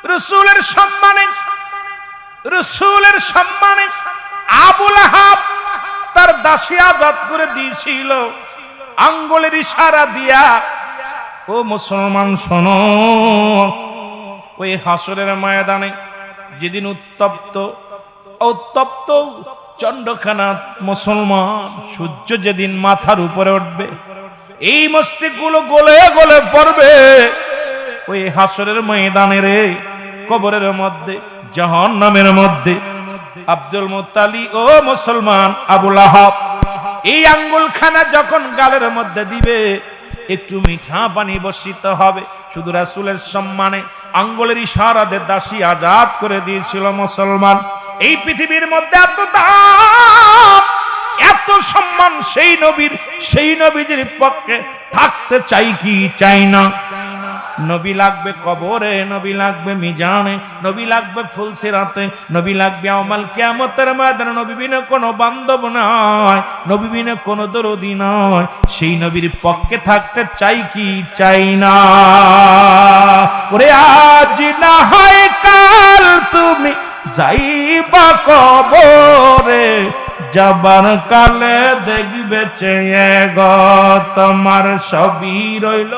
রাসূলের সম্মানে, রাসূলের সম্মানে আবু লাহাব তার দাসী আজাদ করে দিয়েছিল আঙ্গুলের ইশারা দিয়া। ও মুসলমান শোনো, ওই হাসরের ময়দানে যেদিন উত্তপ্ত চন্দ্রখানা মুসলমান সূর্য যেদিন মাথার উপরে উঠবে, এই মস্তিষ্কগুলো গলে গলে পড়বে ওই হাসরের ময়দানে রে, কবরের মধ্যে, জাহান্নামের মধ্যে। আব্দুল মুত্তালিব ও মুসলমান আবু লাহাব এই আঙ্গুলখানা যখন গালের মধ্যে দিবে, একটু মিঠা পানি বর্ষিত হবে। শুধু রাসূলের সম্মানে আঙ্গুলের ইশারাতে দাসী আজাদ করে দিয়েছিল মুসলমান। এই পৃথিবীর মধ্যে এত দাম, এত সম্মান সেই নবীর, সেই নবীজির পক্ষে থাকতে চাই কি চাই না? নবী লাগবে কবরে, নবী লাগবে মিজানে, নবী লাগবে ফুলসিরাতে, নবী লাগবে ইয়াউমাল কিয়ামতের ময়দানে। নবী বিনা কোনো বান্ধব নয়, নবী বিনা কোনো দরদি নয়। সেই নবীর পক্ষে থাকতে চাই কি চাই না? ওরে আজ না হয় কাল তুমি যাইবা কবরে, যাবার কালে দেখবে চেয়ে গো তোমার সবই রইল।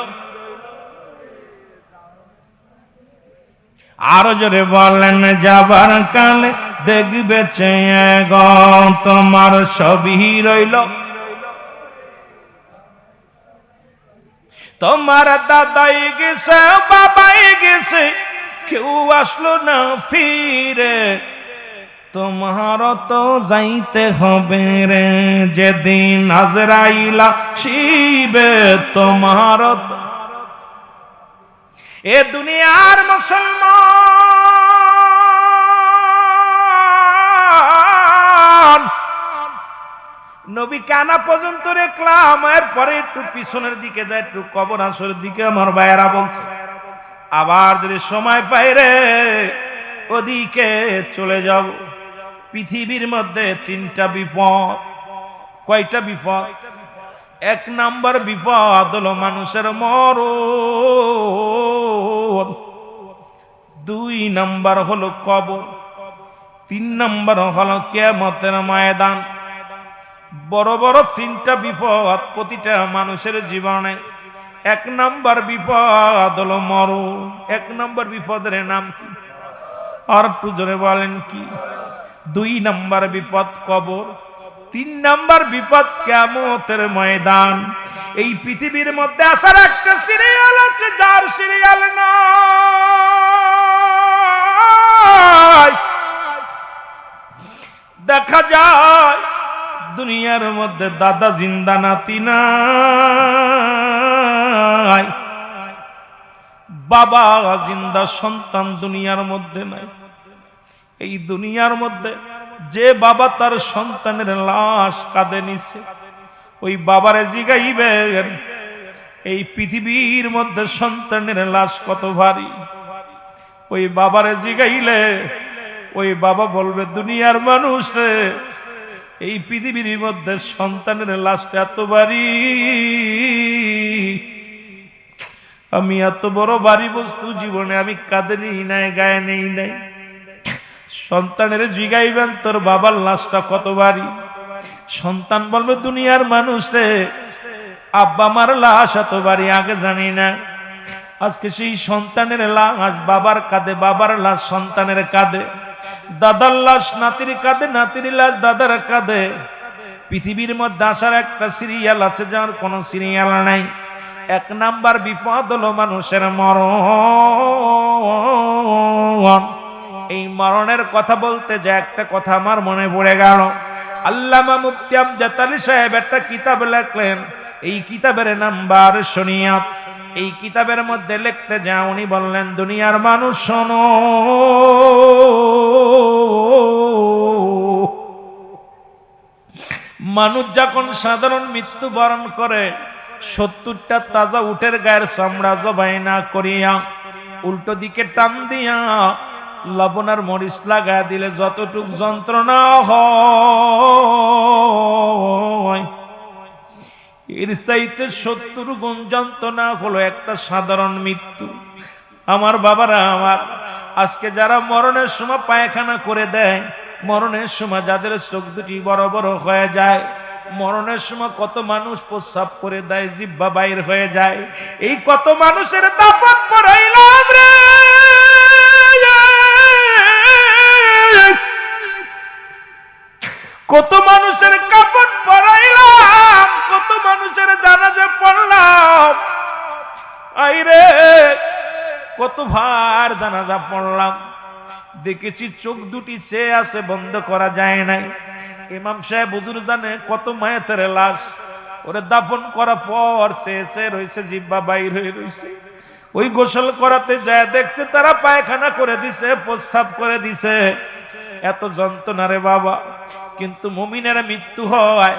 আরো জোরে বলেন, যাবার কালে দেখবে চেয়ে গো তোমার সবই রইল। তোমার দাদাই গেছে, বাবাই গেছে, কেউ আসলো না ফিরে। তোমার তো যাইতে হবে রে, যেদিন আজরাইল আসিবে। তোমার তো এ দুনিয়ার মুসলমান নবী কানা পর্যন্ত রেখলাম, এরপরে একটু পিছনের দিকে যায়, একটু কবর আসরের দিকে আমার ভাইয়েরা বলছে। আবার যদি সময় পাই রে ওদিকে চলে যাব। পৃথিবীর মধ্যে তিনটা বিপদ। কয়টা বিপদ? এক নাম্বার বিপদ হলো মানুষের মরণ, দুই নাম্বার হলো কবর, তিন নাম্বার হলো কিয়ামতের ময়দান। বড় বড় তিনটা বিপদ প্রতিটা মানুষের জীবনে। এক নাম্বার বিপদ হলো মরণ। এক নাম্বার বিপদের নাম কি? আর একটু জোরে বলেন কি? দুই নাম্বার বিপদ কবর, তিন নাম্বার বিপদ কিয়ামতের ময়দান। এই পৃথিবীর মধ্যে আসার একটা সিরিয়াল আছে, যার সিরিয়াল নাই। দেখা যায় দুনিয়ার মধ্যে দাদা জিন্দা, নাতি নাই, বাবা জিন্দা, সন্তান দুনিয়ার মধ্যে নাই। এই দুনিয়ার মধ্যে যে বাবা তার সন্তানের লাশ কাঁধে নিছে, ওই বাবারে জিগাইবেন এই পৃথিবীর মধ্যে সন্তানের লাশ কত ভারী। ওই বাবারে জিগাইলে ওই বাবা বলবে, দুনিয়ার মানুষ রে, এই পৃথিবীর মধ্যে সন্তানের লাশটা এত ভারী, আমি এত বড় ভারী বস্তু জীবনে আমি কাঁধে নেই নাই, গায়ে নেই নাই। সন্তানের জিগাইবেন তোর বাবার লাশটা কত ভারী। সন্তান বলবে, দুনিয়ার মানুষ রে, আব্বা আমার লাশ এত ভারী আগে জানি না। আজকে সেই সন্তানের লাশ বাবার কাঁধে, বাবার লাশ সন্তানের কাঁধে, দাদার লাশ নাতির কাঁধে, নাতির লাশ দাদার কাঁধে। পৃথিবীর মধ্যে আসার একটা সিরিয়াল আছে, যার কোনো সিরিয়াল নাই। এক নাম্বার বিপদ হলো মানুষের মরণ। এই মরণের কথা বলতে যে একটা কথা আমার মনে পড়ে গেল। আল্লামা মুফতি আমজাদ আলী সাহেব একটা কিতাব লেখলেন, এই কিতাবের নাম বারশনিয়াত। এই কিতাবের মধ্যে লিখতে যা উনি বললেন, দুনিয়ার মানুষ শোনো, মানুষ যখন সাধারণ মৃত্যু বরণ করে, 70টা তাজা উটের গায়ের চামড়া জবাই না করিয়া উল্টো দিকে টান দিয়া লবণ আর মরিচ লাগায় দিলে যতটুক যন্ত্রণা হয়, এর চাইতে 70 গুণ যন্ত্রণা হলো একটা সাধারণ মৃত্যু। আমার বাবারা, আমার আজকে যারা মরণের সময় পায়খানা করে দেয়, মরণের সময় যাদের চোখ দুটি বড় বড় হয়ে যায়, মরণের সময় কত মানুষ প্রস্রাব করে দেয়, জিহ্বা বাইর হয়ে যায়, এই কত মানুষের দাফন পড়াইলাম রে, কত মানুষের কাফন পড়াইলাম, কত মানুষের জানাজা পড়লাম, আইরে কত ভার জানাজা পড়লাম, দেখেছি চোখ দুটি চেয়ে আছে, বন্ধ করা যায় নাই। ইমাম সাহেব হুজুর জানে কত মায়েতের লাশ ওরে দাফন করার পর চেয়ে রয়েছে, জিহ্বা বাইর হয়ে রয়েছে। ওই গোসল করাতে যায় দেখছে তারা পায়খানা করে দিছে, প্রস্রাব করে দিছে, এত যন্ত্রণা রে বাবা। কিন্তু মুমিনের মৃত্যু হয়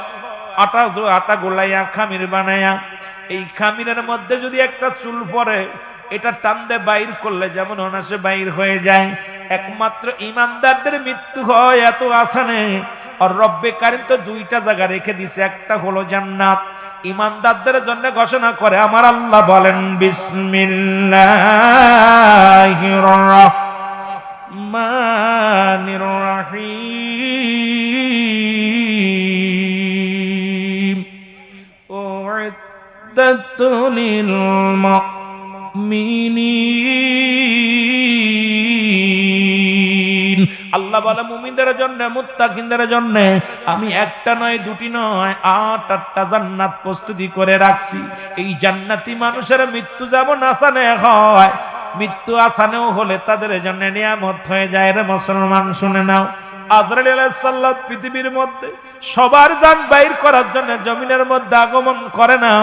আটা গোলাইয়া খামির বানায়া, এই খামিরের মধ্যে যদি একটা চুল পড়ে এটা টান্দে বাইর করলে যেমন অনাসে বাইর হয়ে যায়। একমাত্র ইমানদারদের মৃত্যু হয় এত আসানে। আর রব্বে কারিম তো দুইটা জায়গা রেখে দিছে, একটা হলো জান্নাত। ইমানদারদের জন্য ঘোষণা করে আমার আল্লাহ বলেন বিসমিল্লাহির রহমানির রহিম উইদ্দাতু লিল মুমিনিন। আল্লাহ বলে মুমিনদের জন্য, মুত্তাকিনদের জন্য আমি একটা নয় দুটি নয় 8টা জান্নাত প্রস্তুতি করে রাখছি। এই জান্নাতি মানুষের মৃত্যু যেমন আসানে হয়, মৃত্যু আসানেও হলে তাদের জন্য নিয়ামত হয়ে যায় রে মুসলমান। শুনে নাও, আজরাইল আলাইহিস সালাম পৃথিবীর মধ্যে সবার জান বাইর করার জন্য জমিনের মধ্যে আগমন করে না।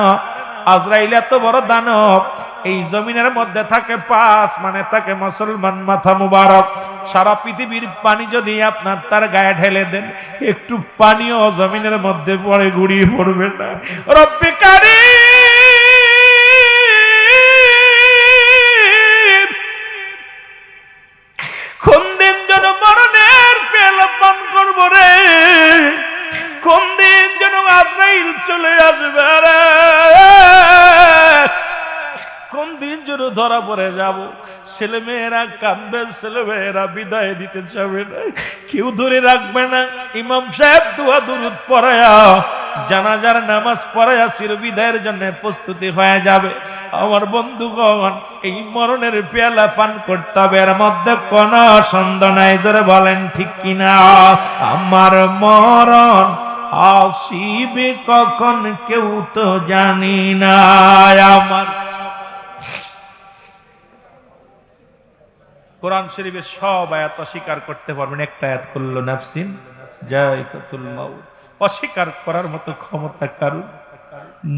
আজরাইল এত বড় দানব, এই জমিনের মধ্যে থাকে 5 মানে থাকে মুসলমান মাথা মুবারক। সারা পৃথিবীর পানি যদি আপনার তার গায়ে ঢেলে দেন, একটু পানিও জমিনের মধ্যে পড়ে গুড়িয়ে পড়বে না। রব্বে কারীম, কোন দিন যেন মরণের পেয়ালা পান করবো রে, কোন দিন যেন আজরাইল চলে আসবে রে, কোন দিন যেন ধরা পড়ে যাব। ছেলে মেয়েরা কাঁদবে, ছেলে মেয়েরা বিদায় দিতে চাবে না, কেউ ধরে রাখবে না। ইমাম সাহেব দোয়া দুরূদ পড়ায়া জানাজার নামাজ পড়ায়া চিরবিদায়ের জন্য প্রস্তুতি হয়ে যাবে। আমার বন্ধুগণ, এই মরণের পেয়ালা পান করতে হবে, এর মধ্যে কোন সন্দেহ নাই। জোরে বলেন ঠিক কিনা? আমার মরণ আসিবে কখন কেউ তো জানি না। আমার কোরআন শরীফের সব আয়াত অস্বীকার করতে পারবেন, একটা আয়াত করলো নাফসিন যায়কাতুল মাউত। অস্বীকার করার মতো ক্ষমতা কারো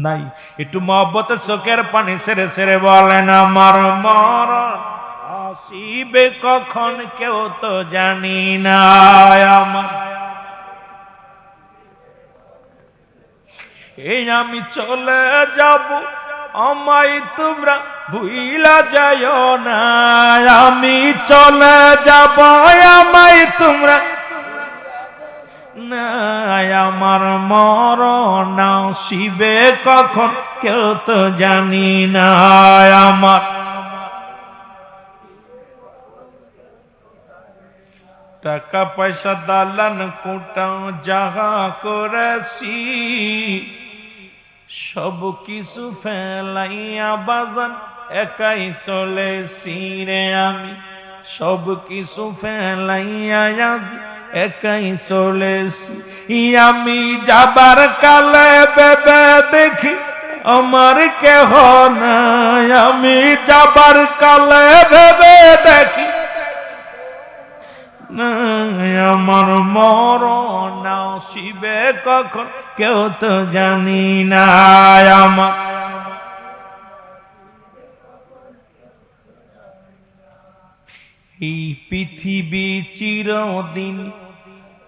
নাই। একটু মহব্বতে চোখের পানি ছেড়ে ছেড়ে বলেন আমার মরণ আসিবে কখন কেউ তো জানি না। আমার এই আমি চলে যাব, আমায় তোমরা ভুইলা যাও না। আমি চলে যাব, আমায় তোমরা না। আমার মরণ আসিবে কখন কেউ তো জানি না। আমার টাকা পয়সা দালান কোটাও যাহা করেছি, সব কিছু ফেলাইয়া বাজান একাই চলেছি রে আমি। সব কিছু ফেলাইয়া একাই চলেছি। আমি যাবার কালে ভেবে দেখি আমার কেহ নাই। আমি যাবার কালে ভেবে দেখি আমার মরণ আসিবে কখন কেউ তো জানি না। আমার এই পৃথিবী চিরদিন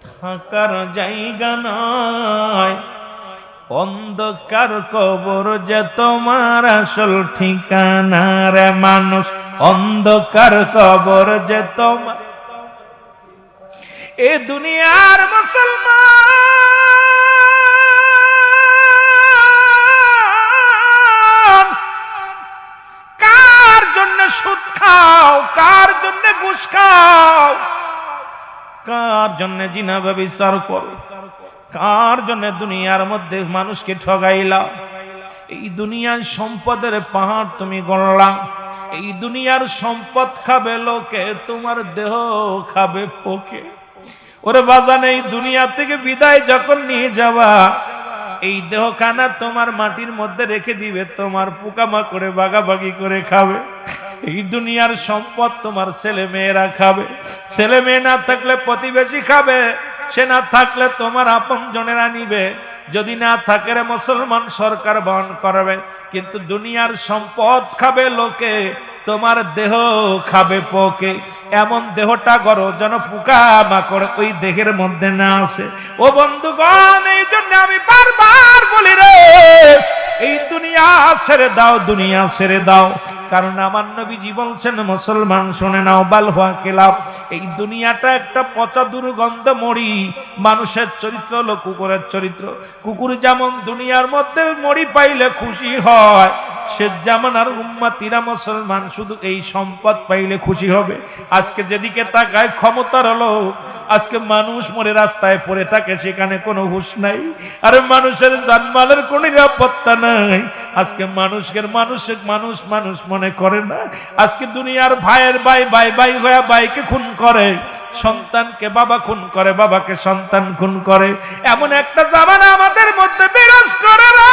থাকার জায়গা নয়, অন্ধকার কবর যে তোমার আসল ঠিকানা রে মানুষ। অন্ধকার কবর যে তোমার এ দুনিয়ার মুসলমান কার জন্য সুদ খাও, কার জন্য ঘুষ খাও, কার জন্য জিনা ব্যভিচার করো, কার জন্য দুনিয়ার মধ্যে মানুষকে ঠগাইলা। এই দুনিয়ার সম্পদের পাহাড় তুমি গড়লা, এই দুনিয়ার সম্পদ খাবে লোকে, তোমার দেহ খাবে পোকে। ওরে বাজান, এই দুনিয়া থেকে বিদায় যখন নিয়ে যাবা, এই দেহখানা তোমার মাটির মধ্যে রেখে দিবে, তোমার পোকামাকড়ে বাগাবাগি করে খাবে। এই দুনিয়ার সম্পদ তোমার ছেলে মেয়েরা খাবে, ছেলে মেয়ে না থাকলে প্রতিবেশী খাবে, সে না থাকলে তোমার আপন জনেরা নিবে, যদি না থাকে রে মুসলমান সরকার বহন করবে। কিন্তু দুনিয়ার সম্পদ খাবে লোকে, তোমার দেহ খাবে পোকে। এমন দেহটা গড়ো যেন পোকা মাকড় ওই দেহের মধ্যে না আসে। ও বন্ধুগণ, এই জন্য আমি বারবার বলি রে, এই দুনিয়া ছেড়ে দাও, দুনিয়া ছেড়ে দাও। কারণ আমার নবীজি বলছেন, মুসলমান শুনে নাও, বাল হুয়া কিলাব, এই দুনিয়াটা একটা পচা দুর্গন্ধ মরি। মানুষের চরিত্র হলো কুকুরের চরিত্র। কুকুর যেমন দুনিয়ার মধ্যে মরি পাইলে খুশি হয়, সে জামানার উম্মতিরা মুসলমান শুধু এই সম্পদ পাইলে খুশি হবে। আজকে যেদিকে তাকায় ক্ষমতার লোক, আজকে মানুষ মরে রাস্তায় পড়ে থাকে, সেখানে কোনো হুঁশ নাই। আর মানুষের জানমালের কোনো নিরাপত্তা নাই। আজকে মানুষের মানুষ মানুষ মনে করে না। আজকে দুনিয়ার ভাইয়ের ভাই হয়ে ভাইকে খুন করে, সন্তানকে বাবা খুন করে, বাবাকে সন্তান খুন করে। এমন একটা জামানা আমাদের মধ্যে বিরাজ করে না।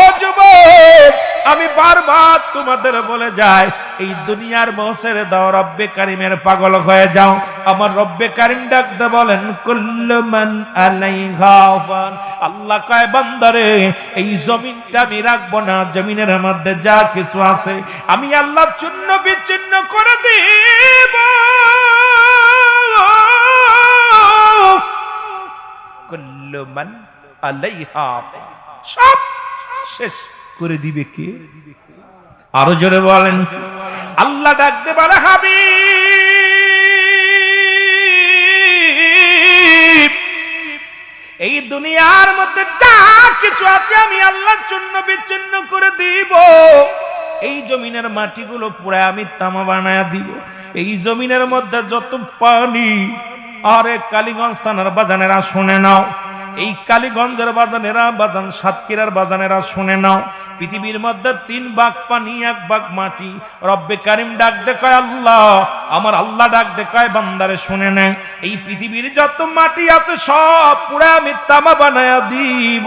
ও যুবক, আমি বারবার তোমাদের বলে যাই, এই দুনিয়ার মোহ ছেড়ে দাও, রব্বে কারিমের পাগল হয়ে যাও। আমার রব্বে কারিম ডাকতে বলেন, কুল্লু মান আলাইহা ফান। আল্লাহ কয়, বান্দারে, এই জমিনটা আমি রাখবো না, জমিনের মধ্যে যা কিছু আছে আমি আল্লাহ চূর্ণ বিচ্ছিন্ন করে দিব। কুল্লু মান আলাইহা ফান, সব শেষ করে দিবে কে? আরো জোরে বলেন। আল্লাহ ডাকতে পারে, হাবিব, এই দুনিয়ার মধ্যে যা কিছু আছে আমি আল্লাহ চূর্ণ বিচ্ছিন্ন করে দিব। এই জমিনের মাটিগুলো পুরো আমি তামা বানায়া দিব। এই জমিনের মধ্যে যত পানি, আরে কালীগঞ্জ থানার বাজানেরা শুনে নাও, এই কালীগঞ্জের বাজানেরা, বাজান সাতক্ষীরার বাজানেরা শুনে নাও, পৃথিবীর মধ্যে 3 ভাগ পানি 1 ভাগ মাটি। রব্বে কারিম ডাক দে কয়, আল্লাহ, আমার আল্লাহ ডাক দে কয়, বান্দারে শুনে নে, এই পৃথিবীর যত মাটি আছে সব পুরা আমি তামা বানায়া দিব।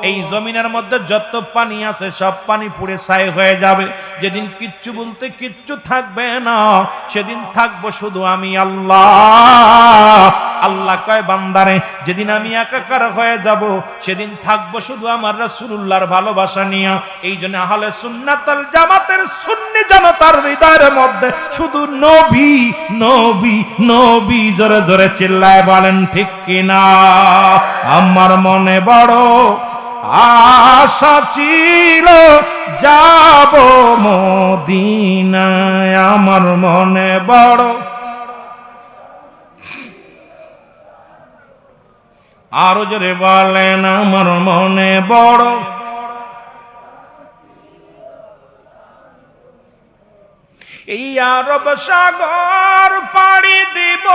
এই জমিনের মধ্যে যত পানি আছে সব পানি পুড়ে ছাই হয়ে যাবে। যেদিন কিচ্ছু বলতে কিচ্ছু থাকবে না, সেদিন থাকবো শুধু আমি আল্লাহ। আল্লাহ কয়, বান্দারে, যেদিন আমি একাকার হয়ে যাব, সেদিন থাকবো শুধু আমার রাসূলুল্লাহর ভালোবাসা নিয়ে। এই জন্য আহলে সুন্নাত ওয়াল জামাতের সুন্নি জনতার হৃদয়ের মধ্যে শুধু নবী নবী নবী, জোরে জোরে চিল্লায় বলেন ঠিক কিনা? আমার মনে বড় আশা ছিল যাব মদিনায়, আমার মনে বড়, আরো জোরে বলেন, আমার মনে বড়, এই আরব সাগর পাড়ি দিব,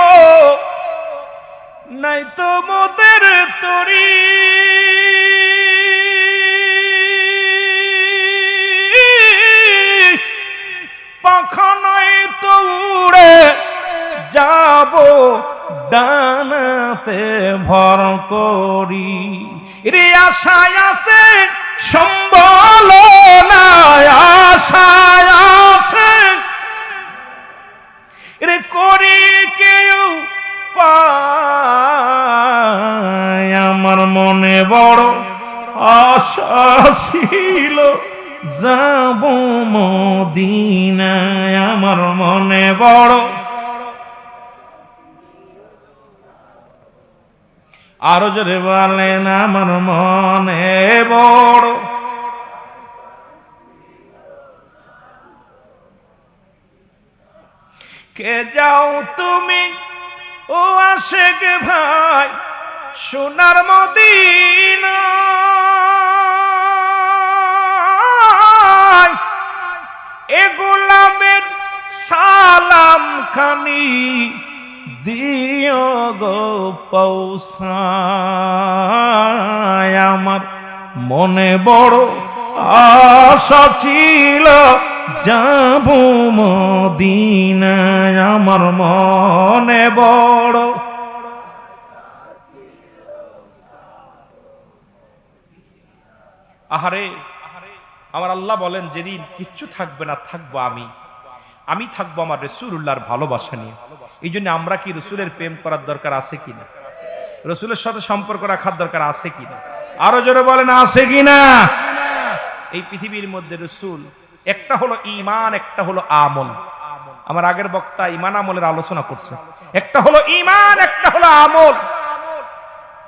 নাই তো মোদের তরি, পাখা নাই তো উড়ে যাব ডানাতে ভর করি। রে আশায় আছে সম্বল নাই, আশায় আছে রে করি কেউ পায়। আমার মনে বড় আশা ছিল যাব মদিনায়, আমার মনে বড়, আরো জোরে বলেন, আমার মনে বড়। কে যাও তুমি ও আশেক ভাই সোনার মদিনা, এ গোলামের সালাম খানি দিও গো পৌঁছায়। আমার মনে বড় আশা ছিল যাব মদিনায়, আমার মনে বড়। আহারে আমার আল্লাহ বলেন যেদিন কিচ্ছু থাকবে না, থাকবো আমি থাকবো আমার রাসূলুল্লাহর ভালোবাসা নিয়ে। এই জন্য আমরা কি রাসূলের প্রেম করার দরকার আছে কিনা? রাসূলের সাথে সম্পর্ক রাখার দরকার আছে কিনা? আরো জোরে বলেন আছে কিনা? এই পৃথিবীর মধ্যে রাসূল একটা হলো ঈমান, একটা হলো আমল। আমার আগের বক্তা ঈমান আমলের আলোচনা করছে। একটা হলো ঈমান, একটা হলো আমল।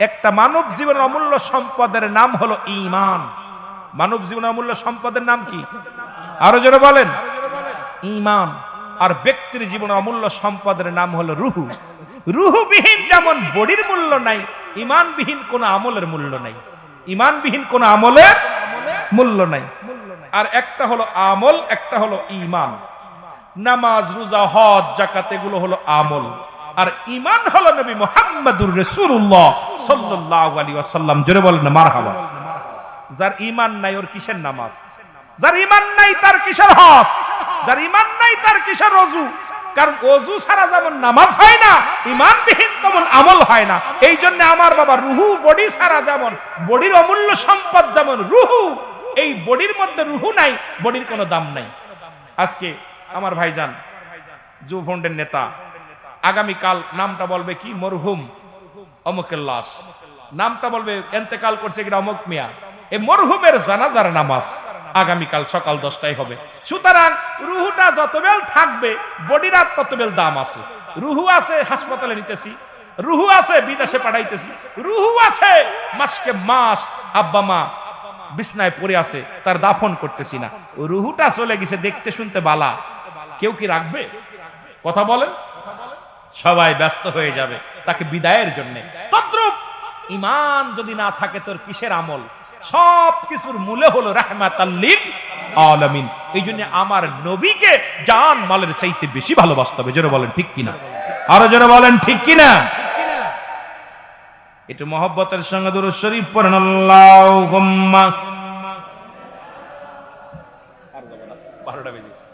একটা মানব জীবনের অমূল্য সম্পদের নাম হলো ঈমান। মানব জীবনের অমূল্য সম্পদের নাম কি? আরো জোরে বলেন ঈমান। আর ব্যক্তির জীবনের অমূল্য সম্পদের নাম হলো রুহু। রুহুবিহীন যেমন বডির মূল্য নাই, ঈমানবিহীন কোন আমলের মূল্য নাই। ঈমানবিহীন কোন আমলের মূল্য নাই। আর একটা হলো আমল, একটা হলো ঈমান। নামাজ, রোজা, হজ, যাকাত এগুলো হলো আমল। আর ঈমান হলো নবী মুহাম্মদুর রাসূলুল্লাহ সাল্লাল্লাহু আলাইহি ওয়াসাল্লাম। জোরে বলেন না মারহাবা। যার ঈমান নাই ওর কিসের নামাজ? যার ঈমান নাই তার কিসের হজ? যার ঈমান নাই তার কিসের ওযু? কারণ ওযু ছাড়া যেমন নামাজ হয় না, ঈমানবিহীন তেমন আমল হয় না। এই জন্য আমার বাবা রুহু বডি ছাড়া যেমন বডির অমূল্য সম্পদ যেমন রুহু, এই বডির মধ্যে রুহু নাই, বডির কোনো দাম নাই। আজকে আমার ভাইজান যুব ফ্রন্টের নেতা আগামীকাল নামটা বলবে কি? মরহুম অমুকের লাশ। নামটা বলবে ইন্তেকাল করছে কিনা অমুক মিয়া। এই মরহুমের জানাজার নামাজ আগামীকাল সকাল 10টায় হবে। সুতরাং রুহুটা যতবেল থাকবে বডির আর ততবেল দাম আছে। রুহু আছে হাসপাতালে নিতেছি, রুহু আছে বিদেশে পাঠাইতেছি, রুহু আছে মাসকে মাস আব্বা মা বিছনায় পড়ে আছে, তার দাফন করতেছি না। রুহুটা চলে গেছে, দেখতে শুনতে বালা, কেউ কি রাখবে? কথা বলেন। সবাই ব্যস্ত হয়ে যাবে তাকে বিদায়ের জন্য। তদ্রূপ ঈমান যদি না থাকে তোর কিসের আমল? সব কিছুর মূলে হলো রাহমাতাল লিল আলামিন। এই জন্য আমার নবীকে জান মালের চাইতে বেশি ভালোবাসতে হবে। জোরে বলেন ঠিক কিনা? আরো জোরে বলেন ঠিক কিনা? একটু মহব্বতের সঙ্গে দুরূদ শরীফ পড়েন। আল্লাহুম্মা। 12টা বেজে গেছে।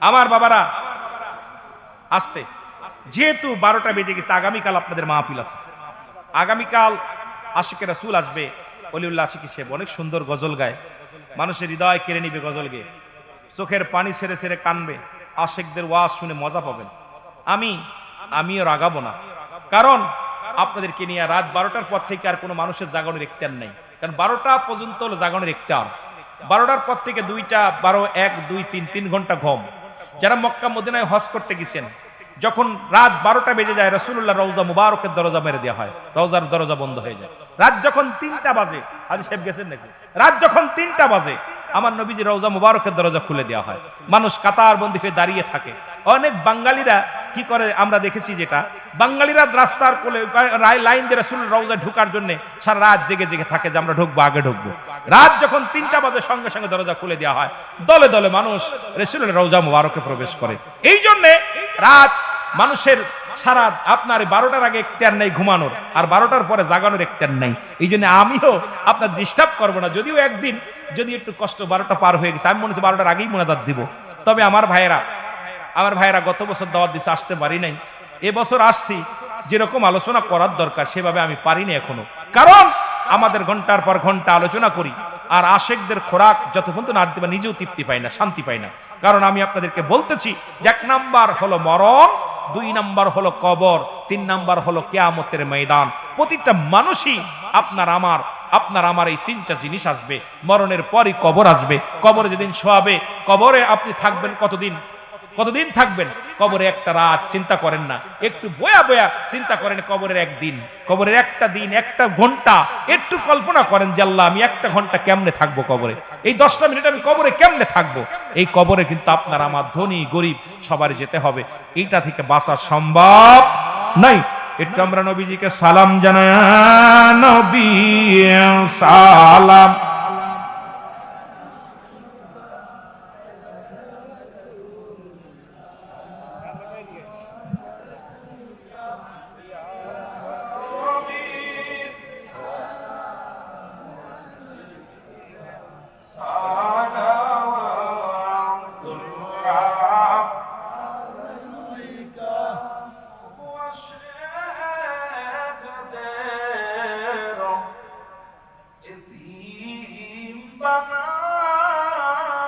আমার বাবারা আসতে, যেহেতু 12টা বেজে গেছে, আগামীকাল আপনাদের মাহফিল আছে। আগামীকাল আশিকে রাসূল আসবে, ওলিউল্লাহ আশিকি সাহেব অনেক সুন্দর গজল গায়, মানুষের হৃদয় কেড়ে নিবে গজল গেয়ে, চোখের পানি ছেড়ে ছেড়ে কানবে, আশিকদের ওয়াজ শুনে মজা পাবেন। আমিও রাগাবো না, কারণ আপনাদেরকে নিয়ে রাত 12টার পর থেকে আর কোনো মানুষের জাগানোর ইখতিয়ার নাই। কারণ 12টা পর্যন্ত হলো জাগানোর ইখতিয়ার। 12টার পর থেকে 2টা, 12, 1, 2, 3 ঘন্টা ঘুম। যারা মক্কা মদিনায় হজ করতে গেছেন, যখন রাত 12টা বেজে যায় রাসূলুল্লাহ রওজা মুবারকের দরজা মেরে দেওয়া হয়, রওজার দরজা বন্ধ হয়ে যায়। রাত যখন 3টা বাজে, আজ সাহেব গেছেন নাকি? রাত যখন 3টা বাজে আমার নবীজি রওজা মুবারকের দরজা খুলে দেওয়া হয়। মানুষ কাতার বন্দী হয়ে দাঁড়িয়ে থাকে। অনেক বাঙালিরা কি করে আমরা দেখেছি, যেটা বাঙালিরা রাস্তার কোলে লাইন দিয়ে রাসূলের রওজায় ঢোকার জন্য সারা রাত জেগে জেগে থাকে যে আমরা ঢুকবো, আগে ঢুকবো। রাত যখন 3টা বাজে সঙ্গে সঙ্গে দরজা খুলে দেওয়া হয়, দলে দলে মানুষ রাসূলের রওজা মুবারকে প্রবেশ করে। এই জন্যে রাত মানুষের সারা আপনার 12টার আগে ইখতিয়ার নেই ঘুমানোর, আর 12টার পরে জাগানোর ইখতিয়ার নেই। এই জন্য আমিও আপনার ডিস্টার্ব করবো না। যদিও একদিন যদি একটু কষ্ট 12টা পার হয়ে গেছে, আমি মনে হচ্ছে 12টার আগেই মোনাজাত দিব। তবে আমার ভাইয়েরা গত বছর দাওয়াত দিছে, আসতে পারি নাই। এবছর আসছি, যেরকম আলোচনা করার দরকার সেভাবে আমি পারিনি এখনো। কারণ আমাদের ঘন্টার পর ঘন্টা আলোচনা করি, আর আশেকদের খোরাক যতক্ষণ না দিবা নিজেও তৃপ্তি পাই না, শান্তি পাই না। কারণ আমি আপনাদেরকে বলতেছি, 1 নাম্বার হলো মরণ, 2 নাম্বার হলো কবর, 3 নাম্বার হলো কিয়ামতের ময়দান। প্রতিটা মানুষই আপনার আমার এই 3টা জিনিস আসবে। মরণের পরই কবর আসবে। কবরে যেদিন শোয়াবে, কবরে আপনি থাকবেন কতদিন থাকবেন? কবরে একটা রাত চিন্তা করেন না, একটু বয়া চিন্তা করেন কবরের একদিন, কবরের একটা দিন, একটা ঘন্টা। একটু কল্পনা করেন যে আল্লাহ আমি 1টা ঘন্টা কেমনে থাকবো কবরে, এই 10টা মিনিট আমি কবরে কেমনে থাকবো। এই কবরে কিন্তু আপনার আমার ধনী গরিব সবার যেতে হবে, এইটা থেকে বাঁচা সম্ভব নাই। একটু আমরা নবীজিকে সালাম জানাই। নবী সালাম বানায়া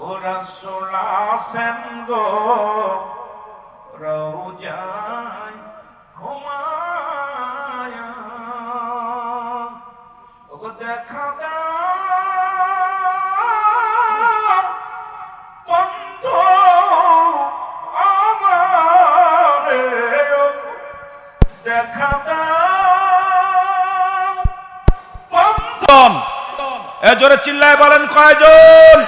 ও রাসূল আসেন গো রওজায় ঘুমায়া ও দেখা দাও পন্থ আমারে দেখা দাও পন্থ। এ জোরে চিল্লায় বলেন কয়জন?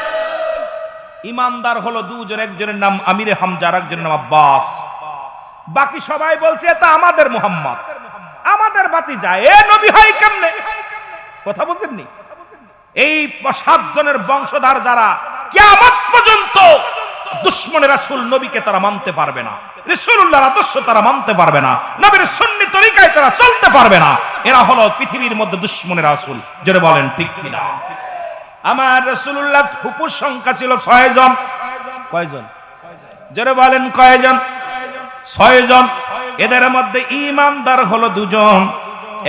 ইমানদার হলো দুজন, একজনের নাম আমিরে হামজা আর একজনের নাম আব্বাস। বাকি সবাই বলছে এটা আমাদের মুহাম্মদ, আমাদের ভাতিজা, এ নবী হয় কেমনে? কথা বুঝেননি? এই 7 জনের বংশধর যারা কিয়ামত পর্যন্ত দুশমনের রাসূল নবীকে তারা মানতে পারবে না, রাসূলুল্লাহর আদর্শ তারা মানতে পারবে না, নবীর সুন্নি তরিকায় তারা চলতে পারবে না। এরা হলো পৃথিবীর মধ্যে দুশমনের রাসূল। জোরে বলেন ঠিক কিনা? আমার রাসূলুল্লাহ ফুপুর সংখ্যা ছিল 6 জন। কয়জন? জোরে বলেন কয়জন? 6 জন। এদের মধ্যে ঈমানদার হলো 2 জন।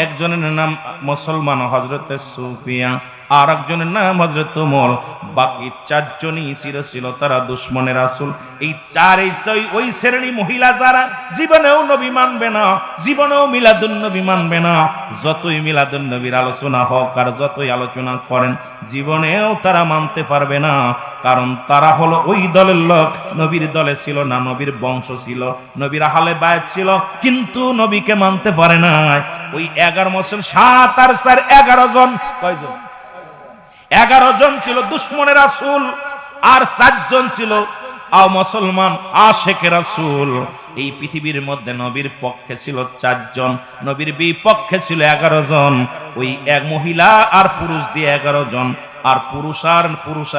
একজনের নাম মুসলমান হযরত সুফিয়া, আর একজনের নাম হযরত ওমর। বাকি 4 জনই ছিল তারা দুশমনের রাসূল। এই 4 ওই শ্রেণী মহিলা যারা জীবনেও নবী মানবে না, জীবনেও মিলাদুন নবী মানবে না। যতই মিলাদুন নবীর আলোচনা হোক আর যতই আলোচনা করেন, জীবনেও তারা মানতে পারবে না। কারণ তারা হলো ওই দলের লোক, নবীর দলে ছিল না, নবীর বংশ ছিল, নবীর আহলে বায়াত ছিল, কিন্তু নবীকে মানতে পারে না। ওই 11 বছর 7 আর 4 11 জন। কয়জন? 11 জন ছিল দুশমনের রাসূল, আর 4 জন ছিল মুসলমান আশিকের রাসূল। এই পৃথিবীর মধ্যে নবীর পক্ষে ছিল 4 জন, নবীর বিপক্ষে ছিল 11 জন। ওই এক মহিলা আর পুরুষ দিয়ে 11 জন, আর পুরুষ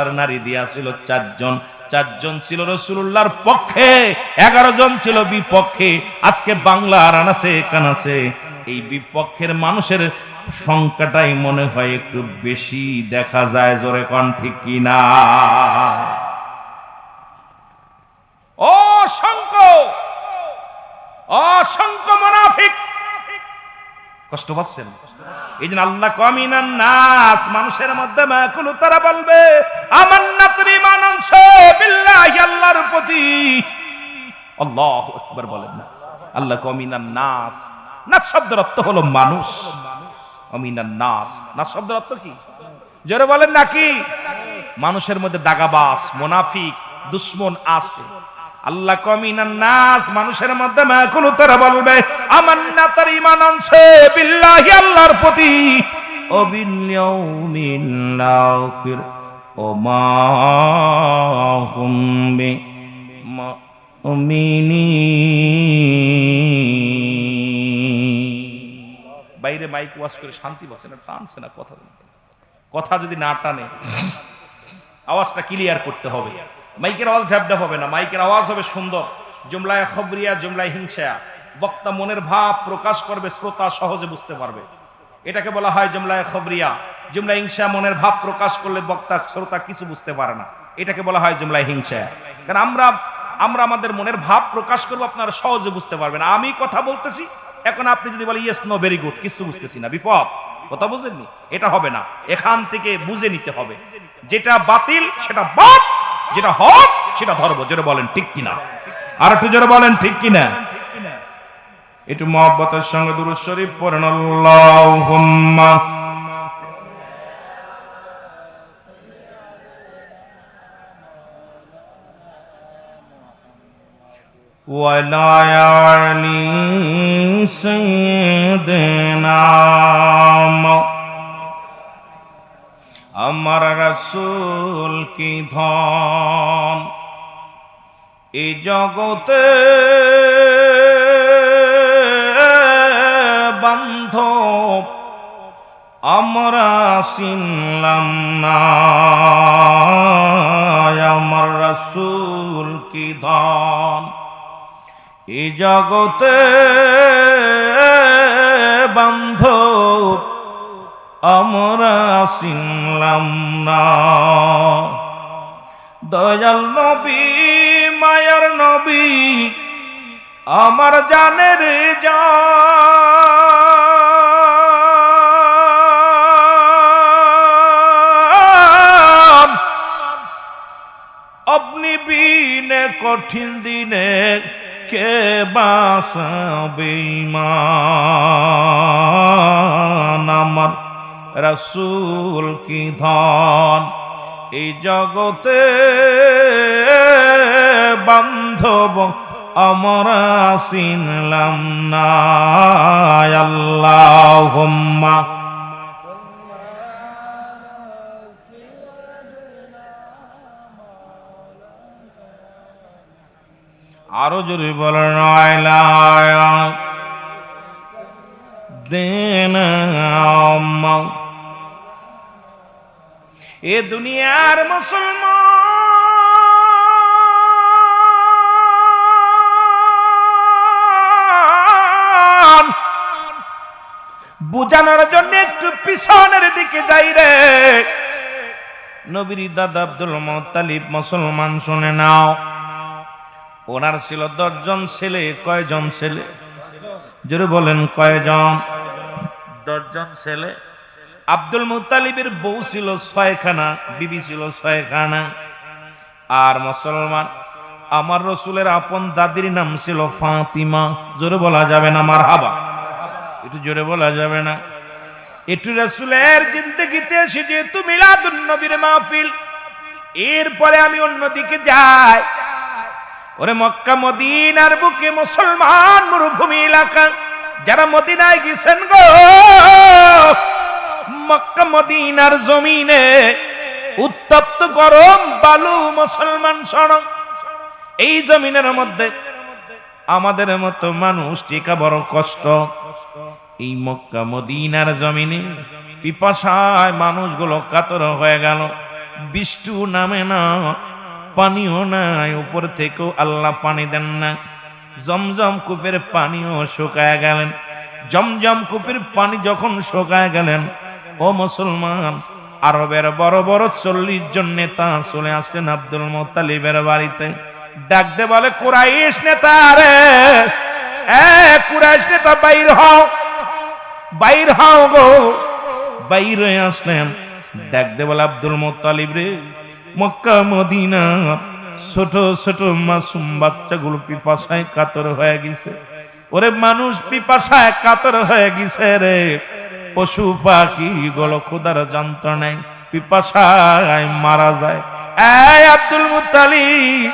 আর নারী দিয়া ছিল 4 জন। 4 জন ছিল রাসূলুল্লাহর পক্ষে, 11 জন ছিল বিপক্ষে। আজকে বাংলার আনাসে কানাসে এই বিপক্ষের মানুষের সংখ্যাটাই মনে হয় একটু বেশি দেখা যায়। জোরে কোন ঠিক কিনা? অসংখ্য মুনাফিক। কষ্ট পাচ্ছেন? এই জন্য আল্লাহ কমিনান নাস, মানুষের মধ্যে মাকুলু তারা বলবে আমান্নাত ঈমান আনছে বিল্লাহি, আল্লাহর প্রতি। আল্লাহু আকবার বলেন না। আল্লাহ কমিনান নাস, নাস শব্দের অর্থ হলো মানুষ। অমিনান নাস, নাস শব্দের অর্থ কি? জোরে বলেন নাকি? মানুষের মধ্যে দাগাবাজ, মুনাফিক, দুশমন আছে। আল্লাহ কমিনান নাস, মানুষের মধ্যে মাকুলু তারা বলবে আমান্না তার ঈমান আনছে বিল্লাহি, আল্লাহর প্রতি, ও বিল ইয়াউমিল আখির, ও মা হুম বিমুমিনিন। বাইরে মাইক ওয়াজ করে শান্তি বসে না, টানছে না কথা। কথা যদি না টানে, আওয়াজটা ক্লিয়ার করতে হবে। মাইকের আওয়াজ ঢাপঢাপ হবে না, মাইকের আওয়াজ হবে সুন্দর। জুমলায় খবরিয়া, জুমলায় হিংসা। বক্তা মনের ভাব প্রকাশ করবে, শ্রোতা সহজে বুঝতে পারবে। এটাকে বলা হয় জুমলায় খবরিয়া। জুমলায় হিংসা, মনের ভাব প্রকাশ করলে বক্তা শ্রোতা কিছু বুঝতে পারে না, এটাকে বলা হয় জুমলায় হিংসা। কারণ আমরা আমাদের মনের ভাব প্রকাশ করবো, আপনারা সহজে বুঝতে পারবেন। আমি কথা বলতেছি, এখন আপনি যদি বলেন ইয়েস নো ভেরি গুড, কিছু বুঝতেছি না, বিপদ। কথা বুঝেননি? এটা হবে না, এখান থেকে বুঝে নিতে হবে। যেটা বাতিল সেটা বাদ, যেটা হক সেটা ধরবো। জোরে বলেন ঠিক কিনা? আর একটু জোরে বলেন ঠিক কিনা? একটু মহব্বতের সঙ্গে দুরূদ শরীফ পড়েন। আল্লাহুম্মা ওয়ালা আলি সাইয়্যিদিনা, আমার রাসূল কি ধন এই জগতে বান্ধব আমরা চিনলাম না, আমার রাসূল কি ধন এই জগতে বান্ধব আমরা চিনলাম না। দয়াল নবী, মায়ার নবী, আমার জানের জান, কঠিন দিনে কে বাঁচাবে ঈমান আমার রাসূল কি ধন এই জগতে বান্ধব আমরা চিনলাম না আল্লাহুম্মা আরো জোরে বলেন এ দুনিয়ার মুসলমান বুঝানোর জন্য একটু পিছনের দিকে যাই রে নবীর দাদা আব্দুল মুত্তালিব মুসলমান শুনে নাও ওনার ছিল 10 জন ছেলে কয়জন ছেলে জোরে বলেন কয়জন 10 জন ছেলে আব্দুল মুত্তালিবের বউ ছিল 6 খানা বিবি ছিল 6 খানা আর মুসলমান আমার রাসূলের আপন দাদির নাম ছিল ফাতিমা জোরে বলা যাবে না মারহাবা একটু জোরে বলা যাবে না একটু রাসূলের জিন্দেগিতে এসে যেহেতু মিলাদুন নবীর মাহফিল এরপরে আমি অন্যদিকে যাই ওরে মক্কা মদিনার বুকে মুসলমান মরুভূমি এলাকা যারা মদিনায় গেছেন গো মক্কা মদিনার জমিনে উত্তপ্ত গরম বালু মুসলমান সড়ক এই জমিনের মধ্যে আমাদের মতো মানুষ টিকা বড় কষ্ট এই মক্কা মদিনার জমিনে পিপাসায় মানুষগুলো কাতর হয়ে গেল বৃষ্টি নামে না পানিও নাই উপর থেকেও আল্লাহ পানি দেন না জমজম কূপের পানিও শুকায় গেলেন জমজম কূপের পানি যখন শুকায় গেলেন ও মুসলমান আরবের বড় বড় 40 জন নেতা চলে আসছেন আব্দুল মুত্তালিবের বাড়িতে ডাকতে বলে কুরাইশ নেতা রে কুরাইশ নেতা বাইর হও গো বাইর হয়ে আসলেন ডাকতে বলে আব্দুল মুত্তালিব রে মক্কা মদিনা ছোট ছোট মাসুম বাচ্চাগুলো পিপাসায় কাতর হয়ে গেছে ওরে মানুষ পিপাসায় কাতর হয়ে গেছে রে পশু পাখি গুলো ক্ষুধার যন্ত্রণায় পিপাসায় মারা যায় এই আব্দুল মুত্তালিব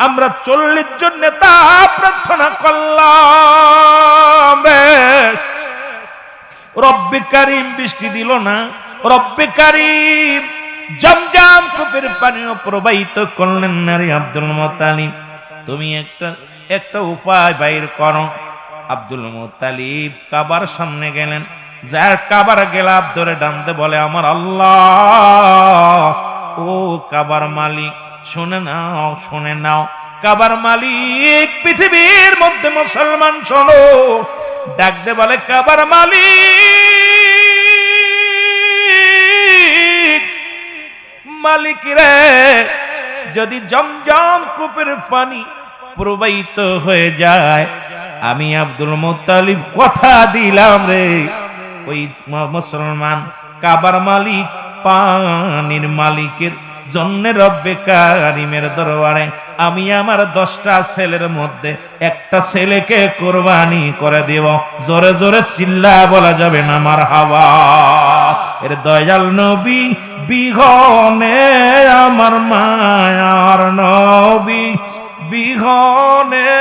আমরা 40 জন নেতা প্রার্থনা করলাম রব্বে কারীম বৃষ্টি দিল না রব্বে কারীম জমজম কূপের পানিও প্রবাহিত করলেন না রে আব্দুল মুত্তালিব তুমি একটা উপায় বাইর করো আব্দুল মুত্তালিব কাবার সামনে গেলেন যার কাবার গেলাপ ধরে ডানতে বলে আমার আল্লাহ ও কাবার মালিক শুনে নাও কাবার মালিক পৃথিবীর মধ্যে মুসলমান শোনো ডাকতে বলে কাবার মালিক রে যদি জমজম কূপের পানি প্রবাহিত হয়ে যায় আমি আব্দুল মুত্তালিব কথা দিলাম রে ওই মুসলমান কাবার মালিক পানির মালিকের জন্য রব্বে কারিমের দরবারে আমি আমার 10টা ছেলের মধ্যে একটা ছেলেকে কুরবানি করে দেব জোরে জোরে চিল্লা বলা যাবে না মারহাবা এর দয়াল নবী বিহনে আমার মায়ার নবী বিহনে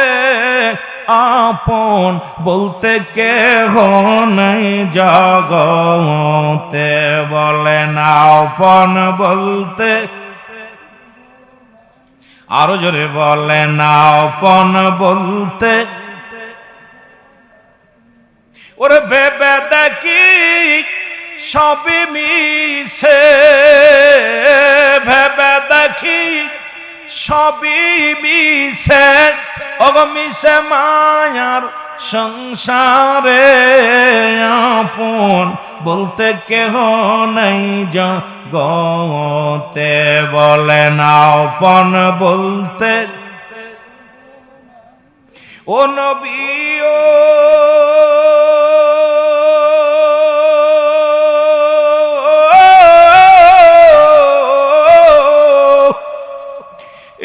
আপন বলতে কেহ নাই জগতে বলে না আপন বলতে আরো জোরে বলে না আপন বলতে ওরে ভেবে দেখি সবই মিছে ভেবে দেখি সবই মিছে অগমিছে মায়ার সংসারে আপন বলতে কেহ নাই জগতে বলে না আপন বলতে ও নবী ও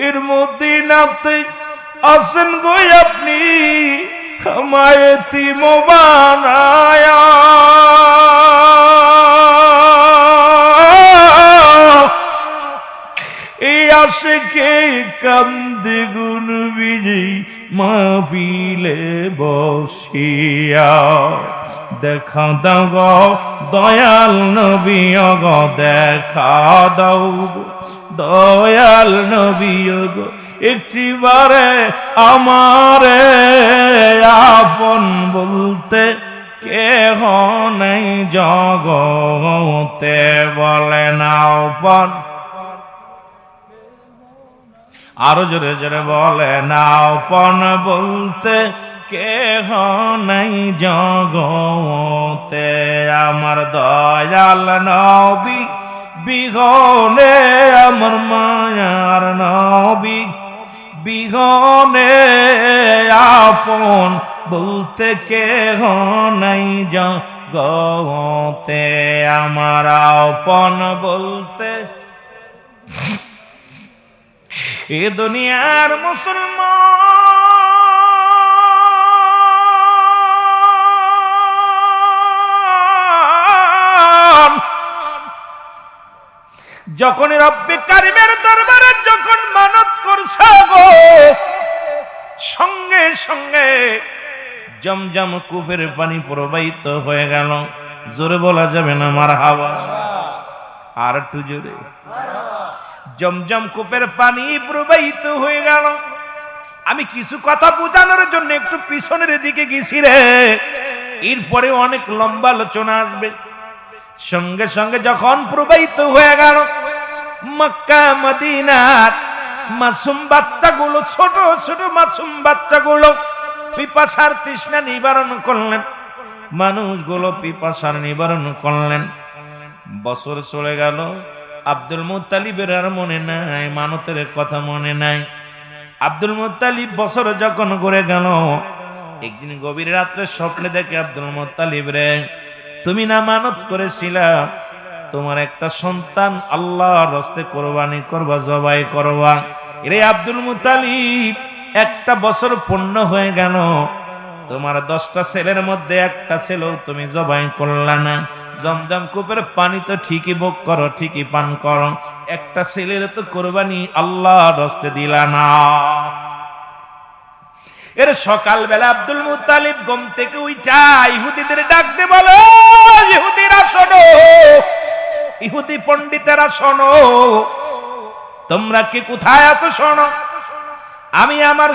এর মদিনা দুনিয়াতে আছেন গো আপনি আমায় এতিম বানায়া। এই আশিকে কান্দে গুণ বিজি মাহফিলে বসিয়া। দেখা দাও গো দয়াল নবী গো, দেখা দাও দয়াল নবী গো, একটিবারে আমারে আপন বলতে কেহ নেই জগতে, বলে না আপন। আরো জোরে জোরে বলে না আপন বলতে কেহ নেই জগতে, আমার দয়াল নবী বিহনে, আমার মায়ার নবী বিহনে, আপন বলতে কেহ নেই জগতে, আমার আপন বলতে। এ দুনিয়ার মুসলমান যখন রব্বে কারিমের দরবারে যখন মানত করছে গো, সঙ্গে সঙ্গে জমজম কূপের পানি প্রবাহিত হয়ে গেল। জোরে বলা যাবে না মারহাবা? আর একটু জোরে। জমজম কূপের পানি প্রবাহিত হয়ে গেল। আমি কিছু কথা বোঝানোর জন্য একটু পিছনের দিকে গেছি রে, এরপরে অনেক লম্বা আলোচনা আসবে। সঙ্গে সঙ্গে যখন প্রবাহিত হয়ে গেল, মক্কা মদিনার মাসুম বাচ্চাগুলো, ছোট ছোট মাসুম বাচ্চাগুলো পিপাসার তৃষ্ণা নিবারণ করলেন, মানুষগুলো পিপাসার নিবারণ করলেন। বছর চলে গেল, আব্দুল মুত্তালিবের আর মনে নাই, মানতের কথা মনে নাই। আব্দুল মুত্তালিব বছর যখন ঘুরে গেল, একদিন গভীর রাত্রে স্বপ্নে দেখে, আব্দুল মুত্তালিব রে, তুমি না মানত করেছিলা তোমার একটা সন্তান আল্লাহর রাস্তে কোরবানি করবা, জবাই করবা। রে আব্দুল মুত্তালিব, একটা বছর পূর্ণ হয়ে গেল, তোমার 10টা ছেলের মধ্যে একটা ছেলেও তুমি জবাই করলা না। জমজম কূপের পানি তো ঠিকই ভোগ করো, ঠিকই পান করো, একটা ছেলের তো কোরবানি আল্লাহর রাস্তে দিলা না। এর সকালবেলা আব্দুল মুত্তালিব ঘুম থেকে উঠা ইহুদিদের ডাক দিয়ে বলে, ইহুদিরা শোনো, ইহুদি পণ্ডিতেরা শোনো, তোমরা কি কোথায় আছো শোনো। আমি আমার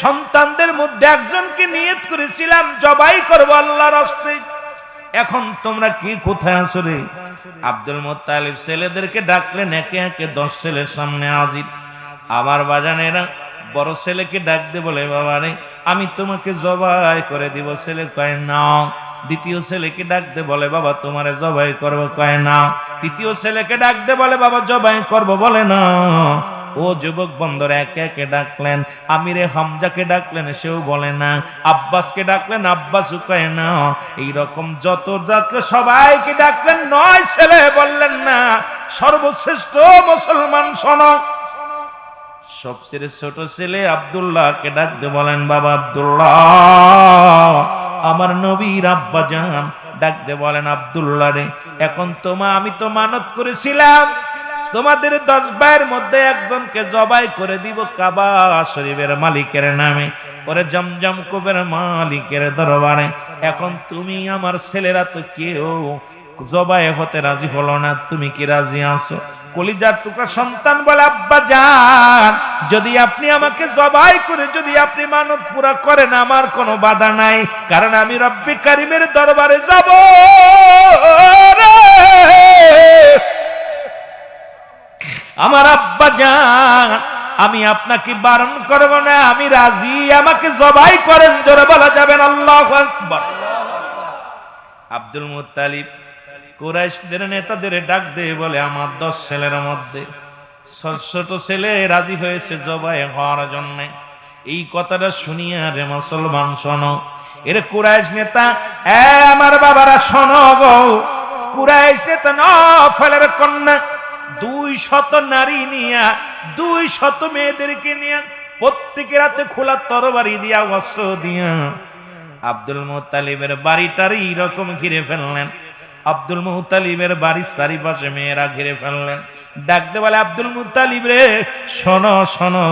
সন্তানদের মধ্যে একজনকে নিয়ত করেছিলাম জবাই করবো আল্লাহর রাস্তে। এখন তোমরা কি কোথায় আছো রে? আব্দুল মুত্তালিব ছেলেদেরকে ডাকলেন, একে একে 10 ছেলের সামনে হাজির। আমার বাজানেরা বড় ছেলেকে ডাক দিয়ে বলে, বাবা রে, আমি তোমাকে জবাই করে দিব। ছেলে কয় না। দ্বিতীয় ছেলেকে ডাক দিয়ে বলে, বাবা তোমারে জবাই করবো, কয় না। তৃতীয় ছেলেকে ডাক দিয়ে বলে, বাবা জবাই করবো, বলে না। ও যুবক বন্ধুরা একে একে ডাকলেন। আমিরে হামজাকে ডাকলেন, সেও বলে না। আব্বাসকে ডাকলেন, আব্বাসও কয় না। এইরকম যত ডাকলে সবাইকে ডাকলেন, 9 ছেলে বললেন না। সর্বশ্রেষ্ঠ মুসলমান শোনো, সবচেয়ে ছোট ছেলে আব্দুল্লাহকে ডাক দিয়ে বলেন, বাবা আব্দুল্লাহ, আমার নবীর আব্বা জান। ডাক দিয়ে বলেন, আব্দুল্লাহ রে, এখন আমি তো মানত করেছিলাম তোমাদের 10 ভাইয়ের মধ্যে একজনকে জবাই করে দিব কাবা শরীফের মালিকের নামে, পরে জমজম কূপের মালিকের দরবারে। এখন তুমি আমার ছেলেরা তো কেউ জবাই হতে রাজি হলো না, তুমি কি রাজি আছো? কলিজার টুকরা সন্তান বলে, আব্বা জান, যদি আপনি আমাকে জবাই করে যদি আপনি মানত পুরা করেন, আমার কোনো বাধা নাই, কারণ আমি রব্বি কারিমের দরবারে যাব। আমার আব্বা জান, আমি আপনাকে বারণ করব না, আমি রাজি, আমাকে জবাই করেন। জোরে বলা যাবেন আল্লাহু আকবার। আব্দুল মুত্তালিব কুরাইশদের নেতাদের ডাক দিয়ে বলে, আমার 10 ছেলের মধ্যে ছোট ছেলে রাজি হয়েছে জবাই হওয়ার জন্য। এই কথাটা শুনিয়া রে মুসলমান শোনো, এর কুরাইশ নেতা, আমার বাবারা শোনো গো, কুরাইশ নেতা নফলের কন্যা 200 নারী নিয়া 200 মেয়েদেরকে নিয়া প্রত্যেকের হাতে খোলা তরবারি দিয়া অস্ত্র দিয়া আব্দুল মুত্তালিবের বাড়িটার এইরকম ঘিরে ফেললেন। আব্দুল মুত্তালিবের বাড়ির চারিপাশে মেয়েরা ঘিরে ফেললেন। ডাকতে বলে, আব্দুল মুত্তালিব রে, শোনো শোনো,